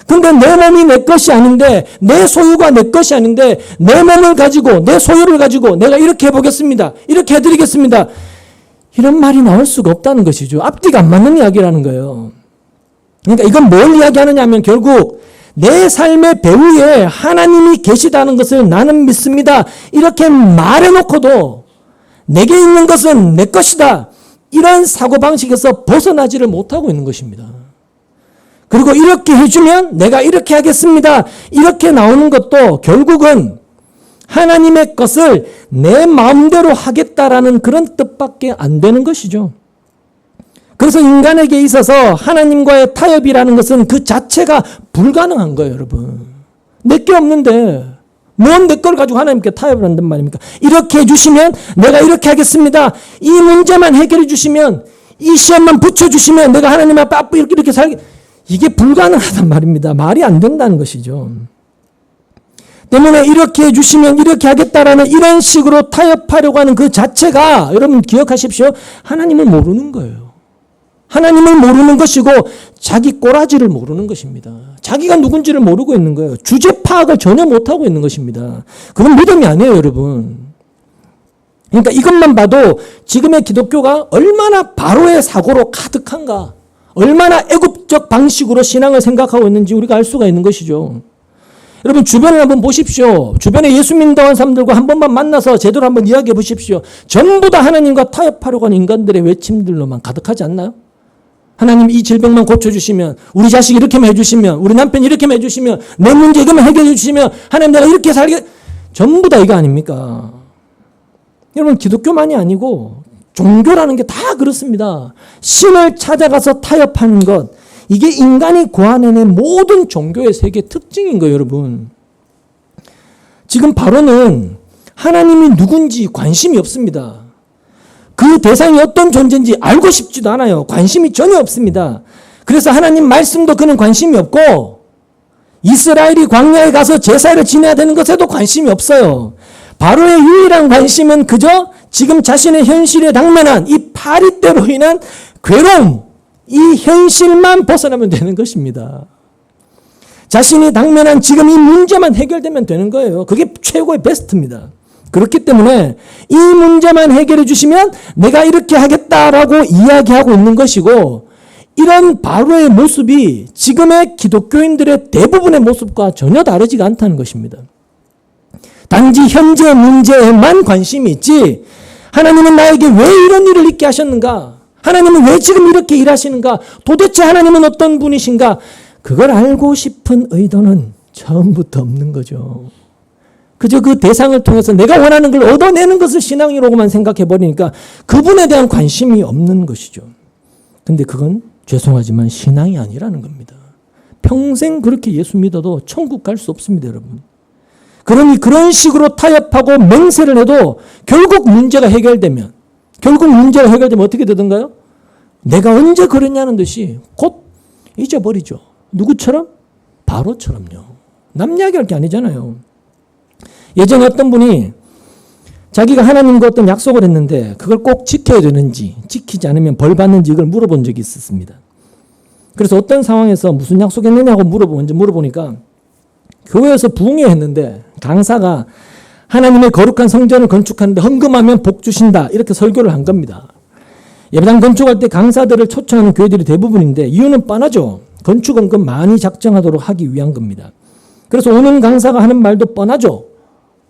근데 내 몸이 내 것이 아닌데 내 소유가 내 것이 아닌데 내 몸을 가지고 내 소유를 가지고 내가 이렇게 해보겠습니다. 이렇게 해드리겠습니다. 이런 말이 나올 수가 없다는 것이죠. 앞뒤가 안 맞는 이야기라는 거예요. 그러니까 이건 뭘 이야기하느냐 하면 결국 내 삶의 배후에 하나님이 계시다는 것을 나는 믿습니다. 이렇게 말해놓고도 내게 있는 것은 내 것이다. 이런 사고방식에서 벗어나지를 못하고 있는 것입니다. 그리고 이렇게 해주면 내가 이렇게 하겠습니다. 이렇게 나오는 것도 결국은 하나님의 것을 내 마음대로 하겠다라는 그런 뜻밖에 안 되는 것이죠. 그래서 인간에게 있어서 하나님과의 타협이라는 것은 그 자체가 불가능한 거예요, 여러분. 내게 없는데 뭔 내 걸 가지고 하나님께 타협을 한단 말입니까? 이렇게 해주시면 내가 이렇게 하겠습니다. 이 문제만 해결해 주시면, 이 시험만 붙여주시면 내가 하나님 앞에 이렇게 살게, 이게 불가능하단 말입니다. 말이 안 된다는 것이죠. 때문에 이렇게 해주시면 이렇게 하겠다라는 이런 식으로 타협하려고 하는 그 자체가, 여러분 기억하십시오. 하나님을 모르는 거예요. 하나님을 모르는 것이고 자기 꼬라지를 모르는 것입니다. 자기가 누군지를 모르고 있는 거예요. 주제 파악을 전혀 못하고 있는 것입니다. 그건 믿음이 아니에요, 여러분. 그러니까 이것만 봐도 지금의 기독교가 얼마나 바로의 사고로 가득한가, 얼마나 애굽적 방식으로 신앙을 생각하고 있는지 우리가 알 수가 있는 것이죠. 여러분 주변을 한번 보십시오. 주변에 예수 믿는다는 사람들과 한 번만 만나서 제대로 한번 이야기해 보십시오. 전부 다 하나님과 타협하려고 하는 인간들의 외침들로만 가득하지 않나요? 하나님 이 질병만 고쳐주시면, 우리 자식 이렇게만 해주시면, 우리 남편 이렇게만 해주시면, 내 문제 이거만 해결해 주시면, 하나님 내가 이렇게 살게, 전부 다 이거 아닙니까? 여러분 기독교만이 아니고 종교라는 게 다 그렇습니다. 신을 찾아가서 타협하는 것, 이게 인간이 고안해낸 모든 종교의 세계의 특징인 거예요, 여러분. 지금 바로는 하나님이 누군지 관심이 없습니다. 그 대상이 어떤 존재인지 알고 싶지도 않아요. 관심이 전혀 없습니다. 그래서 하나님 말씀도 그는 관심이 없고, 이스라엘이 광야에 가서 제사를 지내야 되는 것에도 관심이 없어요. 바로의 유일한 관심은 그저 지금 자신의 현실에 당면한 이 파리떼로 인한 괴로움, 이 현실만 벗어나면 되는 것입니다. 자신이 당면한 지금 이 문제만 해결되면 되는 거예요. 그게 최고의 베스트입니다. 그렇기 때문에 이 문제만 해결해 주시면 내가 이렇게 하겠다라고 이야기하고 있는 것이고, 이런 바로의 모습이 지금의 기독교인들의 대부분의 모습과 전혀 다르지가 않다는 것입니다. 단지 현재 문제에만 관심이 있지, 하나님은 나에게 왜 이런 일을 있게 하셨는가? 하나님은 왜 지금 이렇게 일하시는가? 도대체 하나님은 어떤 분이신가? 그걸 알고 싶은 의도는 처음부터 없는 거죠. 그저 그 대상을 통해서 내가 원하는 걸 얻어내는 것을 신앙이라고만 생각해 버리니까 그분에 대한 관심이 없는 것이죠. 근데 그건 죄송하지만 신앙이 아니라는 겁니다. 평생 그렇게 예수 믿어도 천국 갈 수 없습니다, 여러분. 그러니 그런 식으로 타협하고 맹세를 해도 결국 문제가 해결되면 어떻게 되던가요? 내가 언제 그랬냐는 듯이 곧 잊어버리죠. 누구처럼? 바로처럼요. 남 이야기할 게 아니잖아요. 예전에 어떤 분이 자기가 하나님과 어떤 약속을 했는데 그걸 꼭 지켜야 되는지, 지키지 않으면 벌 받는지 이걸 물어본 적이 있었습니다. 그래서 어떤 상황에서 무슨 약속했느냐고 물어보니까 교회에서 부흥회 했는데 강사가 하나님의 거룩한 성전을 건축하는데 헌금하면 복 주신다, 이렇게 설교를 한 겁니다. 예배당 건축할 때 강사들을 초청하는 교회들이 대부분인데 이유는 뻔하죠. 건축 헌금 많이 작정하도록 하기 위한 겁니다. 그래서 오는 강사가 하는 말도 뻔하죠.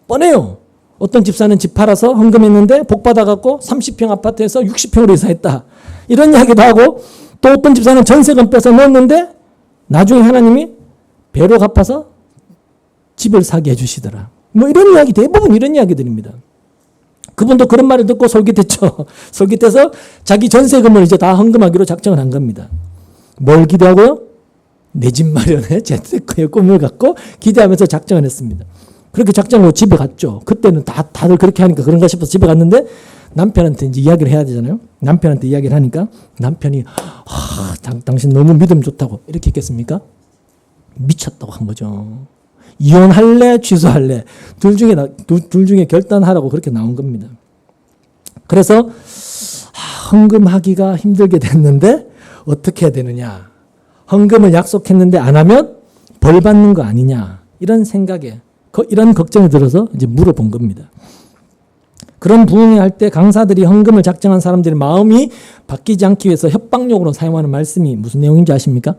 뻔해요. 어떤 집사는 집 팔아서 헌금했는데 복 받아갖고 30평 아파트에서 60평으로 이사했다, 이런 이야기도 하고, 또 어떤 집사는 전세금 빼서 넣었는데 나중에 하나님이 배로 갚아서 집을 사게 해주시더라. 뭐 이런 이야기, 대부분 이런 이야기들입니다. 그분도 그런 말을 듣고 솔깃했죠. 솔깃해서 자기 전세금을 이제 다 헌금하기로 작정을 한 겁니다. 뭘 기대하고요? 내 집 마련에 재테크의 꿈을 갖고 기대하면서 작정을 했습니다. 그렇게 작정하고 집에 갔죠. 그때는 다들 그렇게 하니까 그런가 싶어서 집에 갔는데 남편한테 이제 이야기를 해야 되잖아요. 남편한테 이야기를 하니까 남편이 당신 너무 믿음 좋다고 이렇게 했겠습니까? 미쳤다고 한 거죠. 이혼할래 취소할래 둘 중에 결단하라고 그렇게 나온 겁니다. 그래서 헌금하기가 힘들게 됐는데 어떻게 해야 되느냐, 헌금을 약속했는데 안 하면 벌 받는 거 아니냐, 이런 생각에 이런 걱정이 들어서 이제 물어본 겁니다. 그런 부흥회 할 때 강사들이 헌금을 작정한 사람들의 마음이 바뀌지 않기 위해서 협박용으로 사용하는 말씀이 무슨 내용인지 아십니까?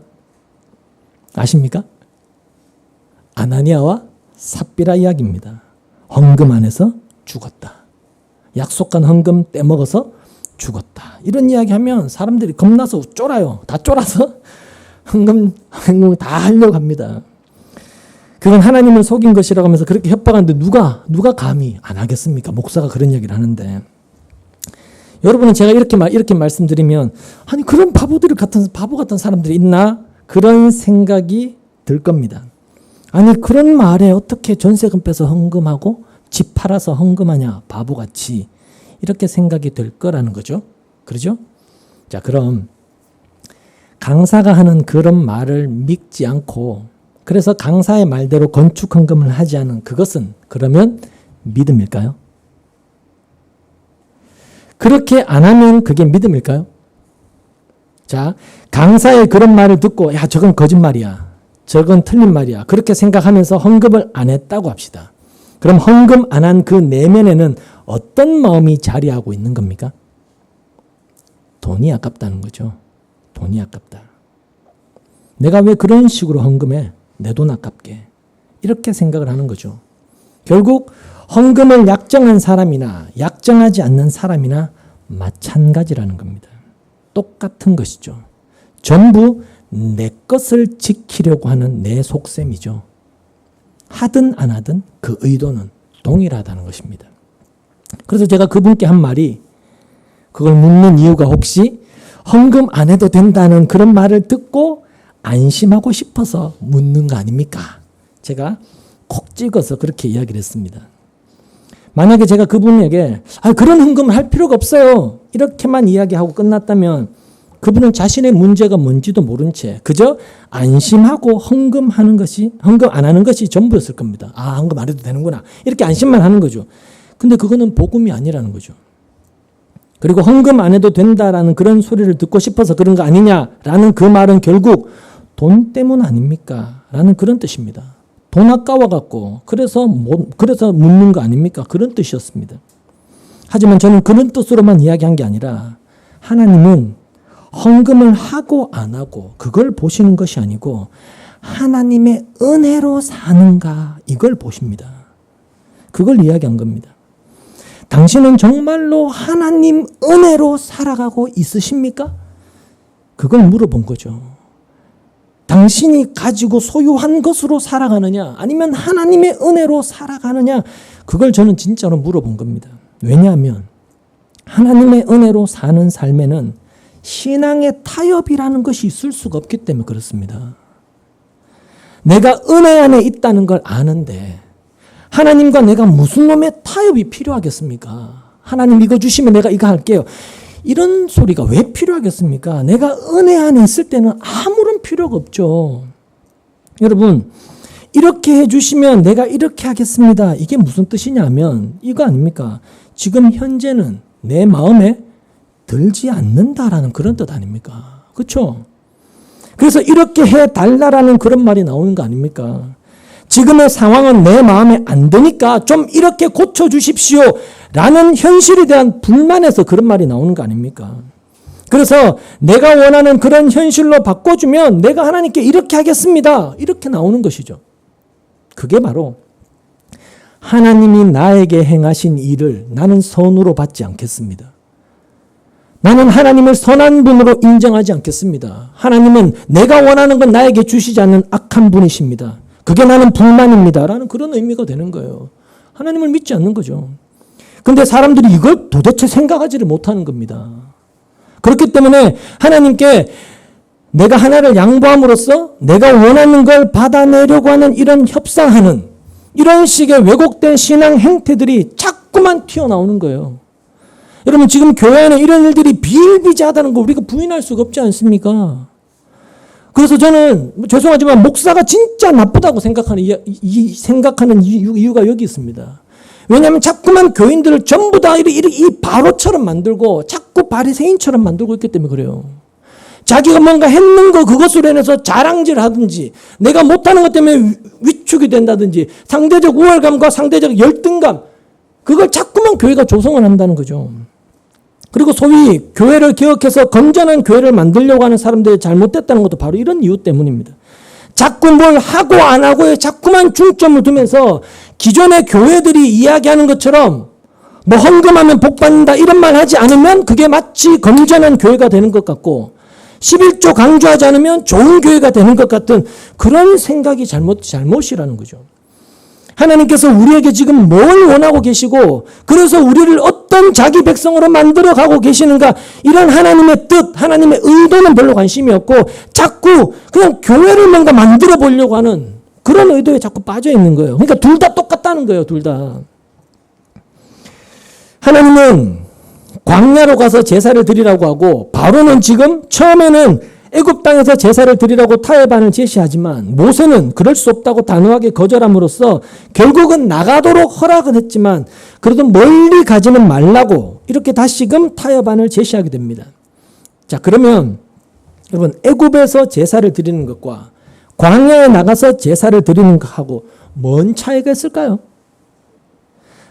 아나니아와 삽비라 이야기입니다. 헌금 안에서 죽었다. 약속한 헌금 떼먹어서 죽었다. 이런 이야기하면 사람들이 겁나서 쫄아요. 다 쫄아서 헌금 다 하려고 합니다. 그건 하나님을 속인 것이라고 하면서 그렇게 협박하는데 누가 감히 안 하겠습니까? 목사가 그런 얘기를 하는데. 여러분은 제가 이렇게 말씀드리면 아니 그런 바보 같은 사람들이 있나? 그런 생각이 들 겁니다. 아니 그런 말에 어떻게 전세금 빼서 헌금하고 집 팔아서 헌금하냐 바보같이 이렇게 생각이 될 거라는 거죠. 그러죠? 자 그럼 강사가 하는 그런 말을 믿지 않고 그래서 강사의 말대로 건축 헌금을 하지 않은 그것은 그러면 믿음일까요? 그렇게 안 하면 그게 믿음일까요? 자, 강사의 그런 말을 듣고 야 저건 거짓말이야. 저건 틀린 말이야. 그렇게 생각하면서 헌금을 안 했다고 합시다. 그럼 헌금 안 한 그 내면에는 어떤 마음이 자리하고 있는 겁니까? 돈이 아깝다는 거죠. 돈이 아깝다. 내가 왜 그런 식으로 헌금해? 내 돈 아깝게. 이렇게 생각을 하는 거죠. 결국 헌금을 약정한 사람이나 약정하지 않는 사람이나 마찬가지라는 겁니다. 똑같은 것이죠. 전부 내 것을 지키려고 하는 내 속셈이죠. 하든 안 하든 그 의도는 동일하다는 것입니다. 그래서 제가 그분께 한 말이 그걸 묻는 이유가 혹시 헌금 안 해도 된다는 그런 말을 듣고 안심하고 싶어서 묻는 거 아닙니까? 제가 콕 찍어서 그렇게 이야기를 했습니다. 만약에 제가 그분에게 그런 헌금을 할 필요가 없어요. 이렇게만 이야기하고 끝났다면 그분은 자신의 문제가 뭔지도 모른 채 그저 안심하고 헌금 안 하는 것이 전부였을 겁니다. 헌금 안 해도 되는구나. 이렇게 안심만 하는 거죠. 근데 그거는 복음이 아니라는 거죠. 그리고 헌금 안 해도 된다라는 그런 소리를 듣고 싶어서 그런 거 아니냐라는 그 말은 결국 돈 때문 아닙니까? 라는 그런 뜻입니다. 돈 아까워갖고 그래서 묻는 거 아닙니까? 그런 뜻이었습니다. 하지만 저는 그런 뜻으로만 이야기한 게 아니라 하나님은 헌금을 하고 안 하고 그걸 보시는 것이 아니고 하나님의 은혜로 사는가 이걸 보십니다. 그걸 이야기한 겁니다. 당신은 정말로 하나님 은혜로 살아가고 있으십니까? 그걸 물어본 거죠. 당신이 가지고 소유한 것으로 살아가느냐 아니면 하나님의 은혜로 살아가느냐 그걸 저는 진짜로 물어본 겁니다. 왜냐하면 하나님의 은혜로 사는 삶에는 신앙의 타협이라는 것이 있을 수가 없기 때문에 그렇습니다. 내가 은혜 안에 있다는 걸 아는데 하나님과 내가 무슨 놈의 타협이 필요하겠습니까? 하나님 이거 주시면 내가 이거 할게요. 이런 소리가 왜 필요하겠습니까? 내가 은혜 안에 있을 때는 아무런 필요가 없죠. 여러분 이렇게 해주시면 내가 이렇게 하겠습니다. 이게 무슨 뜻이냐면 이거 아닙니까? 지금 현재는 내 마음에 들지 않는다라는 그런 뜻 아닙니까? 그렇죠? 그래서 이렇게 해달라라는 그런 말이 나오는 거 아닙니까? 지금의 상황은 내 마음에 안 드니까 좀 이렇게 고쳐주십시오 라는 현실에 대한 불만에서 그런 말이 나오는 거 아닙니까? 그래서 내가 원하는 그런 현실로 바꿔주면 내가 하나님께 이렇게 하겠습니다. 이렇게 나오는 것이죠. 그게 바로 하나님이 나에게 행하신 일을 나는 선으로 받지 않겠습니다. 나는 하나님을 선한 분으로 인정하지 않겠습니다. 하나님은 내가 원하는 건 나에게 주시지 않는 악한 분이십니다. 그게 나는 불만입니다. 라는 그런 의미가 되는 거예요. 하나님을 믿지 않는 거죠. 근데 사람들이 이걸 도대체 생각하지를 못하는 겁니다. 그렇기 때문에 하나님께 내가 하나를 양보함으로써 내가 원하는 걸 받아내려고 하는 이런 협상하는 이런 식의 왜곡된 신앙 행태들이 자꾸만 튀어나오는 거예요. 여러분 지금 교회에는 이런 일들이 비일비재하다는 거 우리가 부인할 수가 없지 않습니까? 그래서 저는 죄송하지만 목사가 진짜 나쁘다고 생각하는 이유가 여기 있습니다. 왜냐하면 자꾸만 교인들을 전부 다 이 바로처럼 만들고 자꾸 바리새인처럼 만들고 있기 때문에 그래요. 자기가 뭔가 했는 거 그것으로 인해서 자랑질 하든지 내가 못하는 것 때문에 위축이 된다든지 상대적 우월감과 상대적 열등감 그걸 자꾸만 교회가 조성을 한다는 거죠. 그리고 소위 교회를 개혁해서 건전한 교회를 만들려고 하는 사람들이 잘못됐다는 것도 바로 이런 이유 때문입니다. 자꾸 뭘 하고 안 하고에 자꾸만 중점을 두면서 기존의 교회들이 이야기하는 것처럼 뭐 헌금하면 복 받는다 이런 말 하지 않으면 그게 마치 건전한 교회가 되는 것 같고 11조 강조하지 않으면 좋은 교회가 되는 것 같은 그런 생각이 잘못이라는 거죠. 하나님께서 우리에게 지금 뭘 원하고 계시고 그래서 우리를 어떤 자기 백성으로 만들어 가고 계시는가, 이런 하나님의 뜻, 하나님의 의도는 별로 관심이 없고 자꾸 그냥 교회를 뭔가 만들어 보려고 하는 그런 의도에 자꾸 빠져 있는 거예요. 그러니까 둘 다 똑같다는 거예요. 둘 다. 하나님은 광야로 가서 제사를 드리라고 하고, 바로는 지금 처음에는 애굽 땅에서 제사를 드리라고 타협안을 제시하지만 모세는 그럴 수 없다고 단호하게 거절함으로써 결국은 나가도록 허락은 했지만 그래도 멀리 가지는 말라고 이렇게 다시금 타협안을 제시하게 됩니다. 자, 그러면 여러분, 애굽에서 제사를 드리는 것과 광야에 나가서 제사를 드리는 것하고 뭔 차이가 있을까요?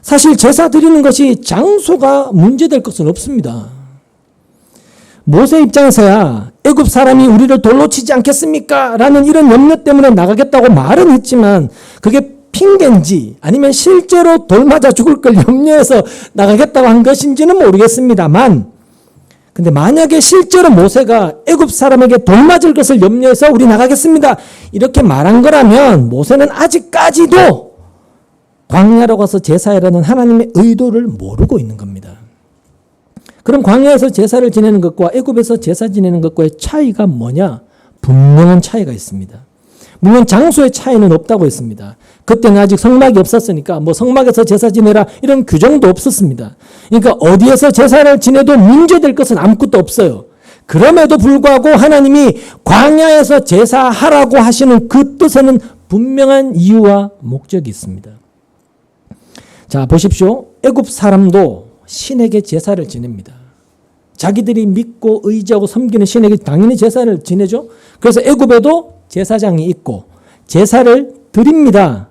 사실 제사 드리는 것이 장소가 문제될 것은 없습니다. 모세 입장에서야 애굽 사람이 우리를 돌로 치지 않겠습니까? 라는 이런 염려 때문에 나가겠다고 말은 했지만 그게 핑계인지 아니면 실제로 돌 맞아 죽을 걸 염려해서 나가겠다고 한 것인지는 모르겠습니다만, 근데 만약에 실제로 모세가 애굽 사람에게 돌 맞을 것을 염려해서 우리 나가겠습니다 이렇게 말한 거라면 모세는 아직까지도 광야로 가서 제사하라는 하나님의 의도를 모르고 있는 겁니다. 그럼 광야에서 제사를 지내는 것과 애굽에서 제사 지내는 것과의 차이가 뭐냐? 분명한 차이가 있습니다. 물론 장소의 차이는 없다고 했습니다. 그때는 아직 성막이 없었으니까 뭐 성막에서 제사 지내라 이런 규정도 없었습니다. 그러니까 어디에서 제사를 지내도 문제될 것은 아무것도 없어요. 그럼에도 불구하고 하나님이 광야에서 제사하라고 하시는 그 뜻에는 분명한 이유와 목적이 있습니다. 자, 보십시오. 애굽 사람도 신에게 제사를 지냅니다. 자기들이 믿고 의지하고 섬기는 신에게 당연히 제사를 지내죠. 그래서 애굽에도 제사장이 있고 제사를 드립니다.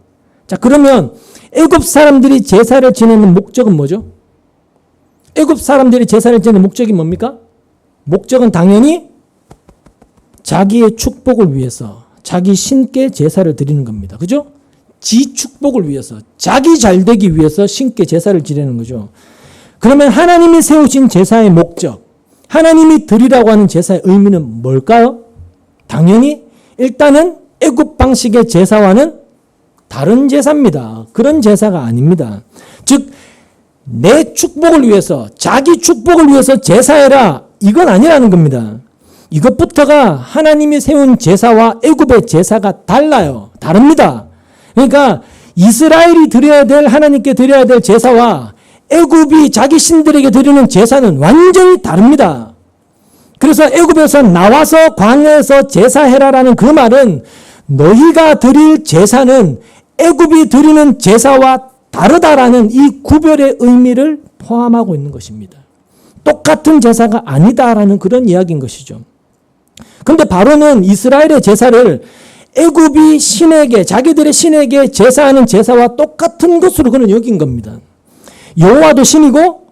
자, 그러면 애굽 사람들이 제사를 지내는 목적은 뭐죠? 애굽 사람들이 제사를 지내는 목적이 뭡니까? 목적은 당연히 자기의 축복을 위해서 자기 신께 제사를 드리는 겁니다. 그죠? 지 축복을 위해서, 자기 잘 되기 위해서 신께 제사를 지내는 거죠. 그러면 하나님이 세우신 제사의 목적, 하나님이 드리라고 하는 제사의 의미는 뭘까요? 당연히 일단은 애굽 방식의 제사와는 다른 제사입니다. 그런 제사가 아닙니다. 즉, 내 축복을 위해서, 자기 축복을 위해서 제사해라, 이건 아니라는 겁니다. 이것부터가 하나님이 세운 제사와 애굽의 제사가 달라요. 다릅니다. 그러니까 이스라엘이 드려야 될, 하나님께 드려야 될 제사와 애굽이 자기 신들에게 드리는 제사는 완전히 다릅니다. 그래서 애굽에서 나와서 광야에서 제사해라라는 그 말은 너희가 드릴 제사는 애굽이 드리는 제사와 다르다라는 이 구별의 의미를 포함하고 있는 것입니다. 똑같은 제사가 아니다라는 그런 이야기인 것이죠. 그런데 바로는 이스라엘의 제사를 애굽이 신에게, 자기들의 신에게 제사하는 제사와 똑같은 것으로 그는 여긴 겁니다. 여호와도 신이고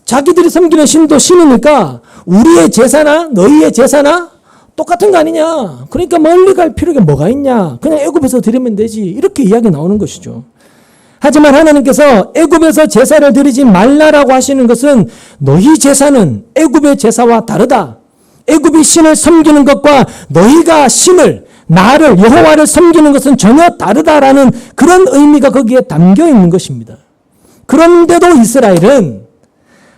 자기들이 섬기는 신도 신이니까 우리의 제사나 너희의 제사나 똑같은 거 아니냐. 그러니까 멀리 갈 필요가 뭐가 있냐. 그냥 애굽에서 드리면 되지. 이렇게 이야기 나오는 것이죠. 하지만 하나님께서 애굽에서 제사를 드리지 말라라고 하시는 것은 너희 제사는 애굽의 제사와 다르다. 애굽이 신을 섬기는 것과 너희가 신을, 나를, 여호와를 섬기는 것은 전혀 다르다라는 그런 의미가 거기에 담겨 있는 것입니다. 그런데도 이스라엘은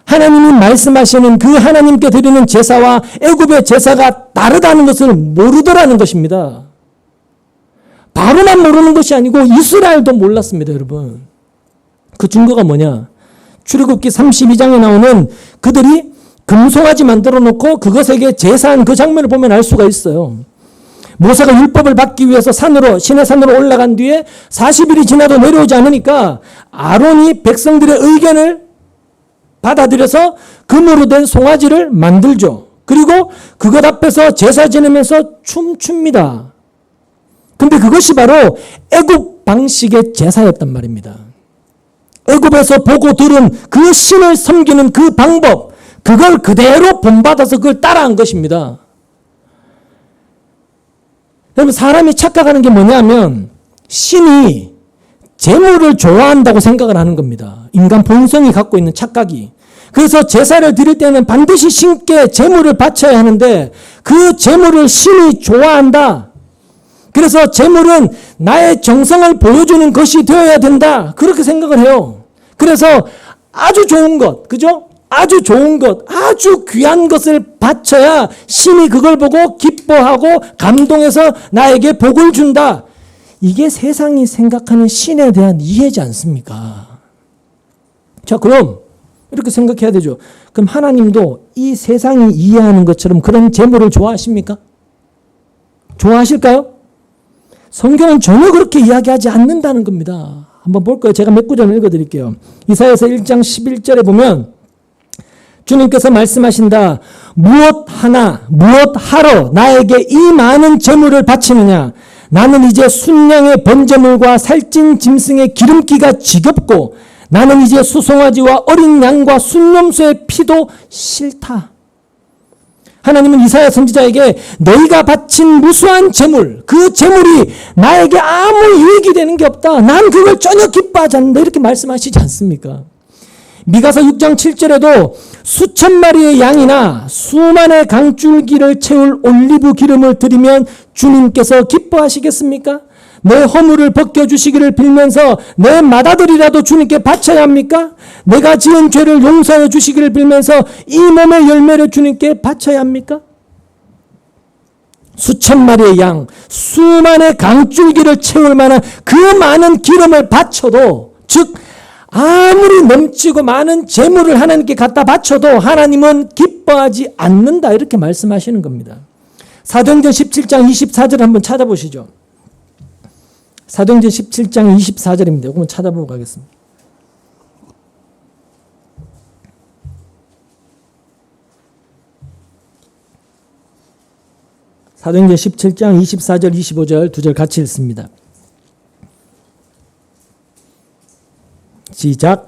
하나님이 말씀하시는 그 하나님께 드리는 제사와 애굽의 제사가 다르다는 것을 모르더라는 것입니다. 바로만 모르는 것이 아니고 이스라엘도 몰랐습니다, 여러분. 그 증거가 뭐냐? 출애굽기 32장에 나오는 그들이 금송아지 만들어 놓고 그것에게 제사한 그 장면을 보면 알 수가 있어요. 모세가 율법을 받기 위해서 시내 산으로 올라간 뒤에 40일이 지나도 내려오지 않으니까 아론이 백성들의 의견을 받아들여서 금으로 된 송아지를 만들죠. 그리고 그것 앞에서 제사 지내면서 춤춥니다. 근데 그것이 바로 애굽 방식의 제사였단 말입니다. 애굽에서 보고 들은 그 신을 섬기는 그 방법, 그걸 그대로 본받아서 그걸 따라한 것입니다. 여러분, 사람이 착각하는 게 뭐냐면 신이 재물을 좋아한다고 생각을 하는 겁니다. 인간 본성이 갖고 있는 착각이. 그래서 제사를 드릴 때는 반드시 신께 제물을 바쳐야 하는데 그 제물을 신이 좋아한다. 그래서 제물은 나의 정성을 보여주는 것이 되어야 된다. 그렇게 생각을 해요. 그래서 아주 좋은 것, 그죠? 아주 좋은 것, 아주 귀한 것을 바쳐야 신이 그걸 보고 기뻐하고 감동해서 나에게 복을 준다. 이게 세상이 생각하는 신에 대한 이해지 않습니까? 자, 그럼 이렇게 생각해야 되죠. 그럼 하나님도 이 세상이 이해하는 것처럼 그런 제물을 좋아하십니까? 좋아하실까요? 성경은 전혀 그렇게 이야기하지 않는다는 겁니다. 한번 볼까요? 제가 몇 구절 읽어드릴게요. 이사야서 1장 11절에 보면 주님께서 말씀하신다. 무엇 하러 나에게 이 많은 제물을 바치느냐? 나는 이제 순양의 번제물과 살찐 짐승의 기름기가 지겹고 나는 이제 수송아지와 어린 양과 순염소의 피도 싫다. 하나님은 이사야 선지자에게 너희가 바친 무수한 제물, 그 제물이 나에게 아무 유익이 되는 게 없다. 난 그걸 전혀 기뻐하지 않는다. 이렇게 말씀하시지 않습니까? 미가서 6장 7절에도 수천 마리의 양이나 수만의 강줄기를 채울 올리브 기름을 드리면 주님께서 기뻐하시겠습니까? 내 허물을 벗겨주시기를 빌면서 내 맏아들이라도 주님께 바쳐야 합니까? 내가 지은 죄를 용서해 주시기를 빌면서 이 몸의 열매를 주님께 바쳐야 합니까? 수천 마리의 양, 수만의 강줄기를 채울 만한 그 많은 기름을 바쳐도, 즉 아무리 넘치고 많은 재물을 하나님께 갖다 바쳐도 하나님은 기뻐하지 않는다. 이렇게 말씀하시는 겁니다. 사도행전 17장 24절 한번 찾아보시죠. 사도행전 17장 24절입니다. 이거 찾아보고 가겠습니다. 사도행전 17장 24절 25절 두 절 같이 읽습니다. 시작.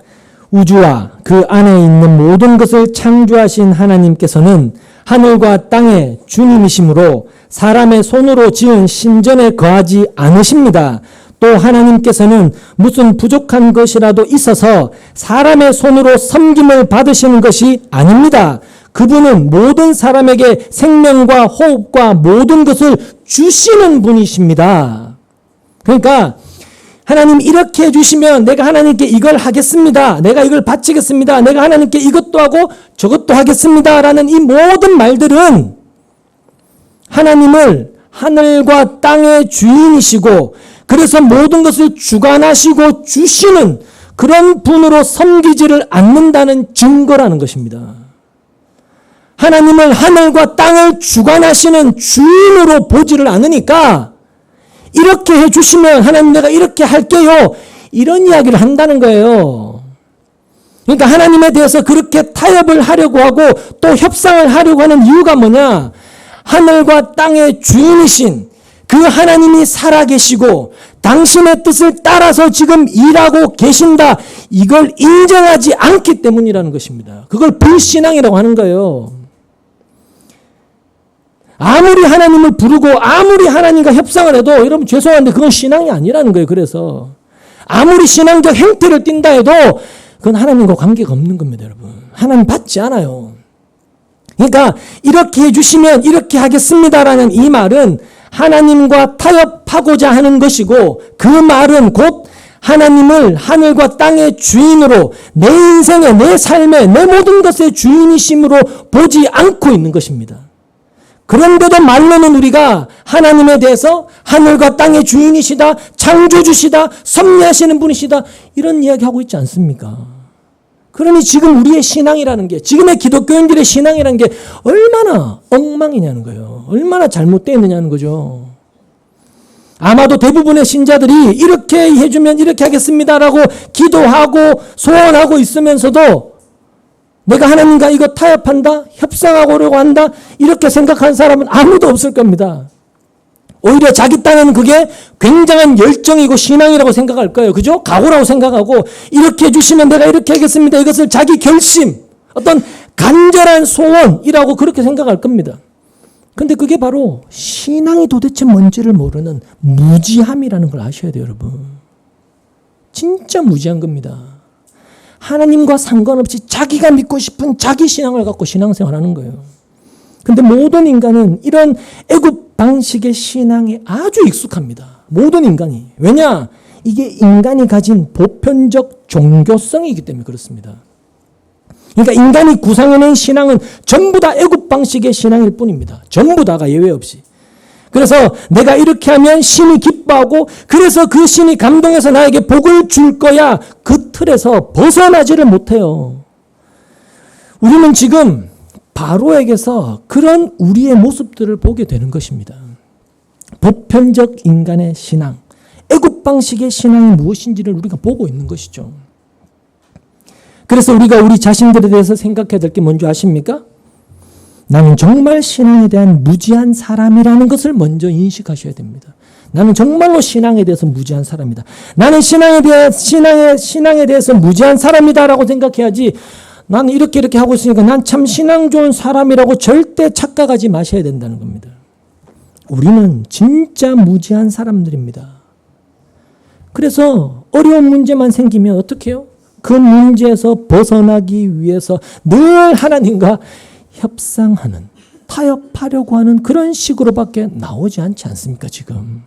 우주와 그 안에 있는 모든 것을 창조하신 하나님께서는 하늘과 땅의 주님이시므로 사람의 손으로 지은 신전에 거하지 않으십니다. 또 하나님께서는 무슨 부족한 것이라도 있어서 사람의 손으로 섬김을 받으시는 것이 아닙니다. 그분은 모든 사람에게 생명과 호흡과 모든 것을 주시는 분이십니다. 그러니까 하나님 이렇게 해주시면 내가 하나님께 이걸 하겠습니다. 내가 이걸 바치겠습니다. 내가 하나님께 이것도 하고 저것도 하겠습니다. 라는 이 모든 말들은 하나님을 하늘과 땅의 주인이시고 그래서 모든 것을 주관하시고 주시는 그런 분으로 섬기지를 않는다는 증거라는 것입니다. 하나님을 하늘과 땅을 주관하시는 주인으로 보지를 않으니까 이렇게 해주시면 하나님 내가 이렇게 할게요. 이런 이야기를 한다는 거예요. 그러니까 하나님에 대해서 그렇게 타협을 하려고 하고 또 협상을 하려고 하는 이유가 뭐냐? 하늘과 땅의 주인이신 그 하나님이 살아계시고 당신의 뜻을 따라서 지금 일하고 계신다. 이걸 인정하지 않기 때문이라는 것입니다. 그걸 불신앙이라고 하는 거예요. 아무리 하나님을 부르고 아무리 하나님과 협상을 해도 여러분 죄송한데 그건 신앙이 아니라는 거예요. 그래서 아무리 신앙적 행태를 띈다 해도 그건 하나님과 관계가 없는 겁니다. 여러분. 하나님 받지 않아요. 그러니까 이렇게 해주시면 이렇게 하겠습니다라는 이 말은 하나님과 타협하고자 하는 것이고 그 말은 곧 하나님을 하늘과 땅의 주인으로 내 인생의 내 삶의 내 모든 것의 주인이심으로 보지 않고 있는 것입니다. 그런데도 말로는 우리가 하나님에 대해서 하늘과 땅의 주인이시다, 창조주시다, 섭리하시는 분이시다 이런 이야기하고 있지 않습니까? 그러니 지금 우리의 신앙이라는 게 지금의 기독교인들의 신앙이라는 게 얼마나 엉망이냐는 거예요. 얼마나 잘못되어 있느냐는 거죠. 아마도 대부분의 신자들이 이렇게 해주면 이렇게 하겠습니다라고 기도하고 소원하고 있으면서도 내가 하나님과 이거 타협한다, 협상하려고 한다 이렇게 생각하는 사람은 아무도 없을 겁니다. 오히려 자기 딴에는 그게 굉장한 열정이고 신앙이라고 생각할 거예요. 그죠? 각오라고 생각하고 이렇게 해주시면 내가 이렇게 하겠습니다. 이것을 자기 결심, 어떤 간절한 소원이라고 그렇게 생각할 겁니다. 근데 그게 바로 신앙이 도대체 뭔지를 모르는 무지함이라는 걸 아셔야 돼요, 여러분. 진짜 무지한 겁니다. 하나님과 상관없이 자기가 믿고 싶은 자기 신앙을 갖고 신앙생활하는 거예요. 근데 모든 인간은 이런 애굽 방식의 신앙에 아주 익숙합니다. 모든 인간이. 왜냐? 이게 인간이 가진 보편적 종교성이기 때문에 그렇습니다. 그러니까 인간이 구상해낸 신앙은 전부 다 애굽 방식의 신앙일 뿐입니다. 전부 다가 예외 없이. 그래서 내가 이렇게 하면 신이 기뻐하고 그래서 그 신이 감동해서 나에게 복을 줄 거야. 그 틀에서 벗어나지를 못해요. 우리는 지금 바로에게서 그런 우리의 모습들을 보게 되는 것입니다. 보편적 인간의 신앙, 애굽 방식의 신앙이 무엇인지를 우리가 보고 있는 것이죠. 그래서 우리가 우리 자신들에 대해서 생각해야 될 게 뭔지 아십니까? 나는 정말 신앙에 대한 무지한 사람이라는 것을 먼저 인식하셔야 됩니다. 나는 정말로 신앙에 대해서 무지한 사람이다. 나는 신앙에 대해서 무지한 사람이다라고 생각해야지 나는 이렇게 하고 있으니까 난 참 신앙 좋은 사람이라고 절대 착각하지 마셔야 된다는 겁니다. 우리는 진짜 무지한 사람들입니다. 그래서 어려운 문제만 생기면 어떻게 해요? 그 문제에서 벗어나기 위해서 늘 하나님과 협상하는, 타협하려고 하는 그런 식으로밖에 나오지 않지 않습니까, 지금?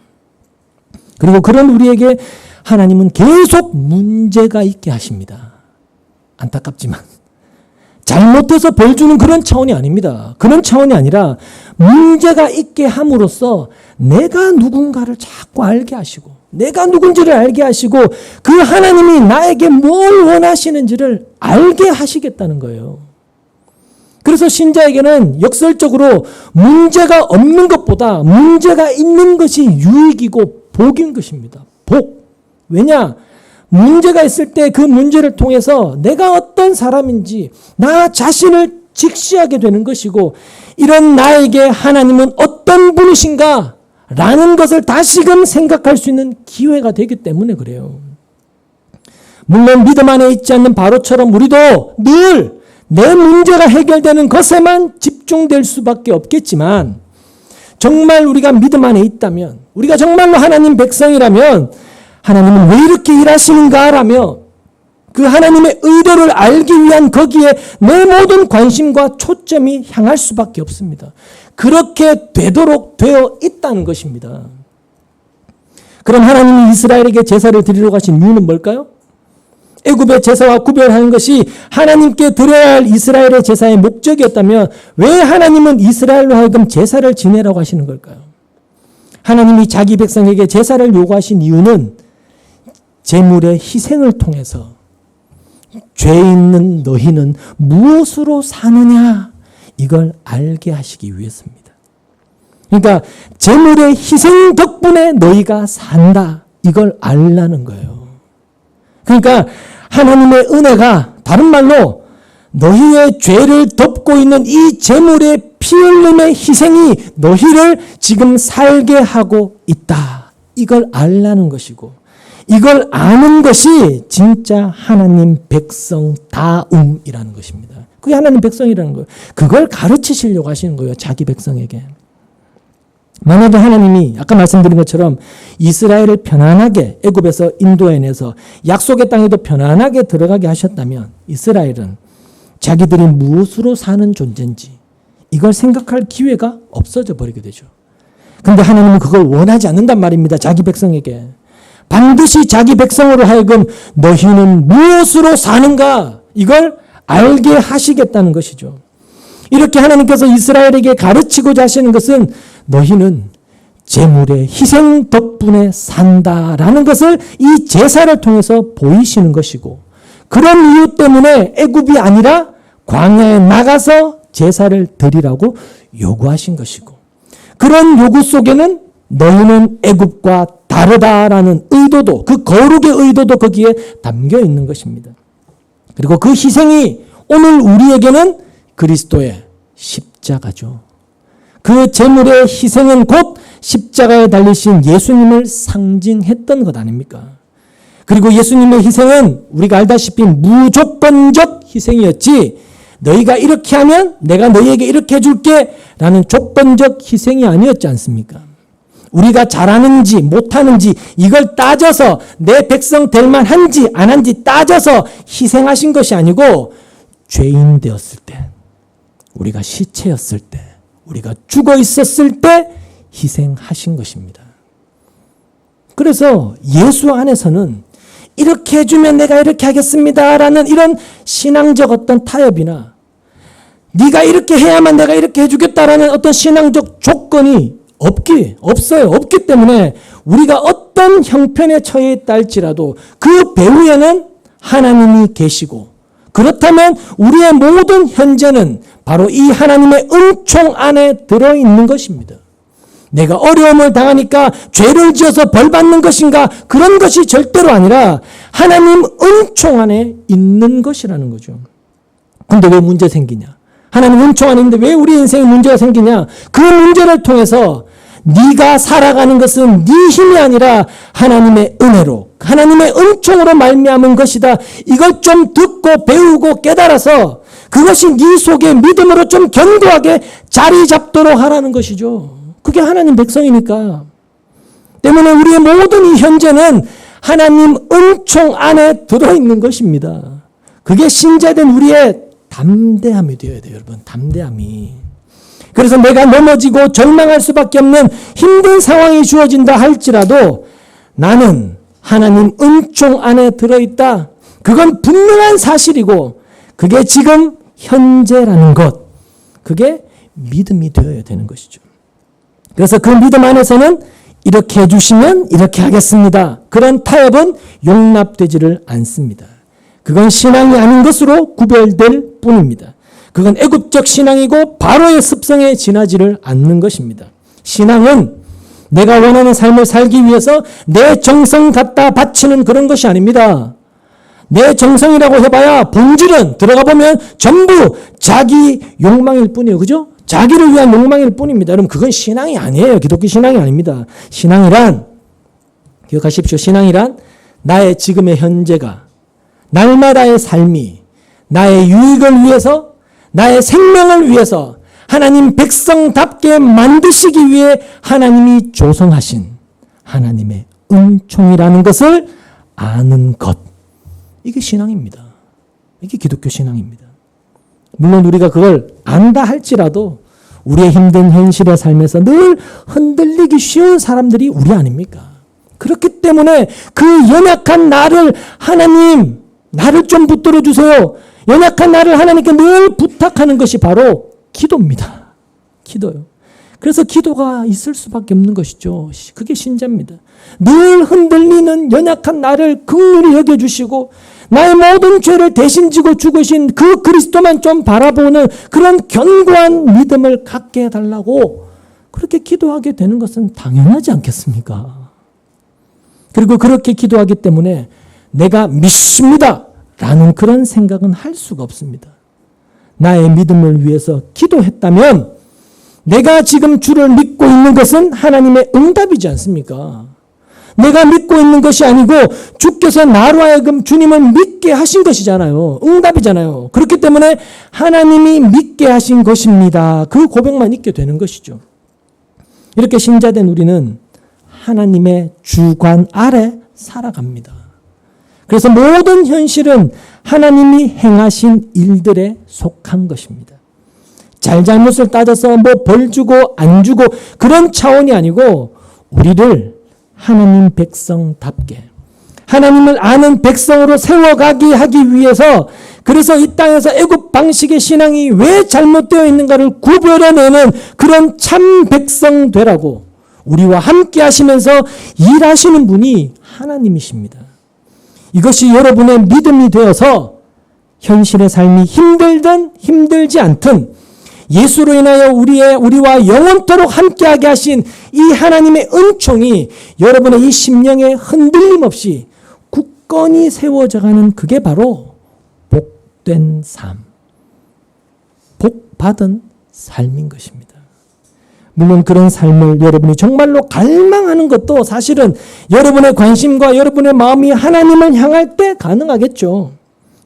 그리고 그런 우리에게 하나님은 계속 문제가 있게 하십니다. 안타깝지만. 잘못해서 벌 주는 그런 차원이 아닙니다. 그런 차원이 아니라 문제가 있게 함으로써 내가 누군가를 자꾸 알게 하시고 내가 누군지를 알게 하시고 그 하나님이 나에게 뭘 원하시는지를 알게 하시겠다는 거예요. 그래서 신자에게는 역설적으로 문제가 없는 것보다 문제가 있는 것이 유익이고 복인 것입니다. 복. 왜냐? 문제가 있을 때 그 문제를 통해서 내가 어떤 사람인지 나 자신을 직시하게 되는 것이고 이런 나에게 하나님은 어떤 분이신가? 라는 것을 다시금 생각할 수 있는 기회가 되기 때문에 그래요. 물론 믿음 안에 있지 않는 바로처럼 우리도 늘 내 문제가 해결되는 것에만 집중될 수밖에 없겠지만 정말 우리가 믿음 안에 있다면 우리가 정말로 하나님 백성이라면 하나님은 왜 이렇게 일하시는가라며 그 하나님의 의도를 알기 위한 거기에 내 모든 관심과 초점이 향할 수밖에 없습니다. 그렇게 되도록 되어 있다는 것입니다. 그럼 하나님이 이스라엘에게 제사를 드리러 가신 이유는 뭘까요? 애굽의 제사와 구별하는 것이 하나님께 드려야 할 이스라엘의 제사의 목적이었다면 왜 하나님은 이스라엘로 하여금 제사를 지내라고 하시는 걸까요? 하나님이 자기 백성에게 제사를 요구하신 이유는 제물의 희생을 통해서 죄 있는 너희는 무엇으로 사느냐 이걸 알게 하시기 위해서입니다. 그러니까 제물의 희생 덕분에 너희가 산다 이걸 알라는 거예요. 그러니까 하나님의 은혜가 다른 말로 너희의 죄를 덮고 있는 이 제물의 피 흘림의 희생이 너희를 지금 살게 하고 있다. 이걸 알라는 것이고 이걸 아는 것이 진짜 하나님 백성다움이라는 것입니다. 그게 하나님 백성이라는 거예요. 그걸 가르치시려고 하시는 거예요. 자기 백성에게. 만약에 하나님이 아까 말씀드린 것처럼 이스라엘을 편안하게 애굽에서 인도해내서 약속의 땅에도 편안하게 들어가게 하셨다면 이스라엘은 자기들이 무엇으로 사는 존재인지 이걸 생각할 기회가 없어져 버리게 되죠. 그런데 하나님은 그걸 원하지 않는단 말입니다. 자기 백성에게. 반드시 자기 백성으로 하여금 너희는 무엇으로 사는가 이걸 알게 하시겠다는 것이죠. 이렇게 하나님께서 이스라엘에게 가르치고자 하시는 것은 너희는 제물의 희생 덕분에 산다라는 것을 이 제사를 통해서 보이시는 것이고 그런 이유 때문에 애굽이 아니라 광야에 나가서 제사를 드리라고 요구하신 것이고 그런 요구 속에는 너희는 애굽과 다르다라는 의도도 그 거룩의 의도도 거기에 담겨 있는 것입니다. 그리고 그 희생이 오늘 우리에게는 그리스도의 십자가죠. 그 제물의 희생은 곧 십자가에 달리신 예수님을 상징했던 것 아닙니까? 그리고 예수님의 희생은 우리가 알다시피 무조건적 희생이었지 너희가 이렇게 하면 내가 너희에게 이렇게 해줄게 라는 조건적 희생이 아니었지 않습니까? 우리가 잘하는지 못하는지 이걸 따져서 내 백성 될 만한지 안 한지 따져서 희생하신 것이 아니고 죄인 되었을 때, 우리가 시체였을 때, 우리가 죽어 있었을 때 희생하신 것입니다. 그래서 예수 안에서는 이렇게 해주면 내가 이렇게 하겠습니다라는 이런 신앙적 어떤 타협이나 네가 이렇게 해야만 내가 이렇게 해주겠다라는 어떤 신앙적 조건이 없어요. 없기 때문에 우리가 어떤 형편에 처해 있다 할지라도 그 배후에는 하나님이 계시고, 그렇다면 우리의 모든 현재는 바로 이 하나님의 은총 안에 들어있는 것입니다. 내가 어려움을 당하니까 죄를 지어서 벌 받는 것인가, 그런 것이 절대로 아니라 하나님 은총 안에 있는 것이라는 거죠. 근데 왜 문제 생기냐? 하나님 은총 안에 있는데 왜 우리 인생에 문제가 생기냐? 그 문제를 통해서 네가 살아가는 것은 네 힘이 아니라 하나님의 은혜로, 하나님의 은총으로 말미암은 것이다. 이걸 좀 듣고 배우고 깨달아서 그것이 네 속에 믿음으로 좀 견고하게 자리 잡도록 하라는 것이죠. 그게 하나님 백성이니까. 때문에 우리의 모든 이 현재는 하나님 은총 안에 들어있는 것입니다. 그게 신자된 우리의 담대함이 되어야 돼요, 여러분. 담대함이. 그래서 내가 넘어지고 절망할 수밖에 없는 힘든 상황이 주어진다 할지라도 나는 하나님 은총 안에 들어있다. 그건 분명한 사실이고 그게 지금 현재라는 것, 그게 믿음이 되어야 되는 것이죠. 그래서 그 믿음 안에서는 이렇게 해주시면 이렇게 하겠습니다. 그런 타협은 용납되지를 않습니다. 그건 신앙이 아닌 것으로 구별될 뿐입니다. 그건 애굽적 신앙이고 바로의 습성에 지나지를 않는 것입니다. 신앙은 내가 원하는 삶을 살기 위해서 내 정성 갖다 바치는 그런 것이 아닙니다. 내 정성이라고 해봐야 본질은 들어가 보면 전부 자기 욕망일 뿐이에요. 그죠? 자기를 위한 욕망일 뿐입니다. 여러분, 그건 신앙이 아니에요. 기독교 신앙이 아닙니다. 신앙이란, 기억하십시오. 신앙이란 나의 지금의 현재가, 날마다의 삶이 나의 유익을 위해서, 나의 생명을 위해서 하나님 백성답게 만드시기 위해 하나님이 조성하신 하나님의 은총이라는 것을 아는 것. 이게 신앙입니다. 이게 기독교 신앙입니다. 물론 우리가 그걸 안다 할지라도 우리의 힘든 현실의 삶에서 늘 흔들리기 쉬운 사람들이 우리 아닙니까? 그렇기 때문에 그 연약한 나를 하나님, 나를 좀 붙들어 주세요. 연약한 나를 하나님께 늘 부탁하는 것이 바로 기도입니다. 기도요. 그래서 기도가 있을 수밖에 없는 것이죠. 그게 신자입니다. 늘 흔들리는 연약한 나를 긍휼히 여겨주시고 나의 모든 죄를 대신 지고 죽으신 그 그리스도만 좀 바라보는 그런 견고한 믿음을 갖게 해달라고 그렇게 기도하게 되는 것은 당연하지 않겠습니까? 그리고 그렇게 기도하기 때문에 내가 믿습니다 라는 그런 생각은 할 수가 없습니다. 나의 믿음을 위해서 기도했다면 내가 지금 주를 믿고 있는 것은 하나님의 응답이지 않습니까? 내가 믿고 있는 것이 아니고 주께서 나로 하여금 주님을 믿게 하신 것이잖아요. 응답이잖아요. 그렇기 때문에 하나님이 믿게 하신 것입니다. 그 고백만 있게 되는 것이죠. 이렇게 신자된 우리는 하나님의 주관 아래 살아갑니다. 그래서 모든 현실은 하나님이 행하신 일들에 속한 것입니다. 잘잘못을 따져서 뭐 벌 주고 안 주고 그런 차원이 아니고 우리를 하나님 백성답게 하나님을 아는 백성으로 세워가게 하기 위해서, 그래서 이 땅에서 애굽 방식의 신앙이 왜 잘못되어 있는가를 구별해내는 그런 참 백성 되라고 우리와 함께 하시면서 일하시는 분이 하나님이십니다. 이것이 여러분의 믿음이 되어서 현실의 삶이 힘들든 힘들지 않든 예수로 인하여 우리와 영원토록 함께하게 하신 이 하나님의 은총이 여러분의 이 심령에 흔들림 없이 굳건히 세워져가는, 그게 바로 복된 삶, 복받은 삶인 것입니다. 물론 그런 삶을 여러분이 정말로 갈망하는 것도 사실은 여러분의 관심과 여러분의 마음이 하나님을 향할 때 가능하겠죠.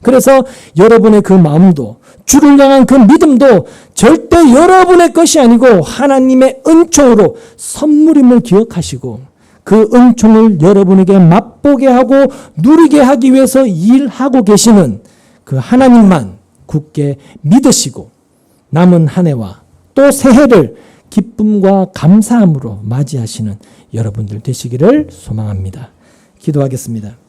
그래서 여러분의 그 마음도 주를 향한 그 믿음도 절대 여러분의 것이 아니고 하나님의 은총으로 선물임을 기억하시고 그 은총을 여러분에게 맛보게 하고 누리게 하기 위해서 일하고 계시는 그 하나님만 굳게 믿으시고 남은 한 해와 또 새해를 기쁨과 감사함으로 맞이하시는 여러분들 되시기를 소망합니다. 기도하겠습니다.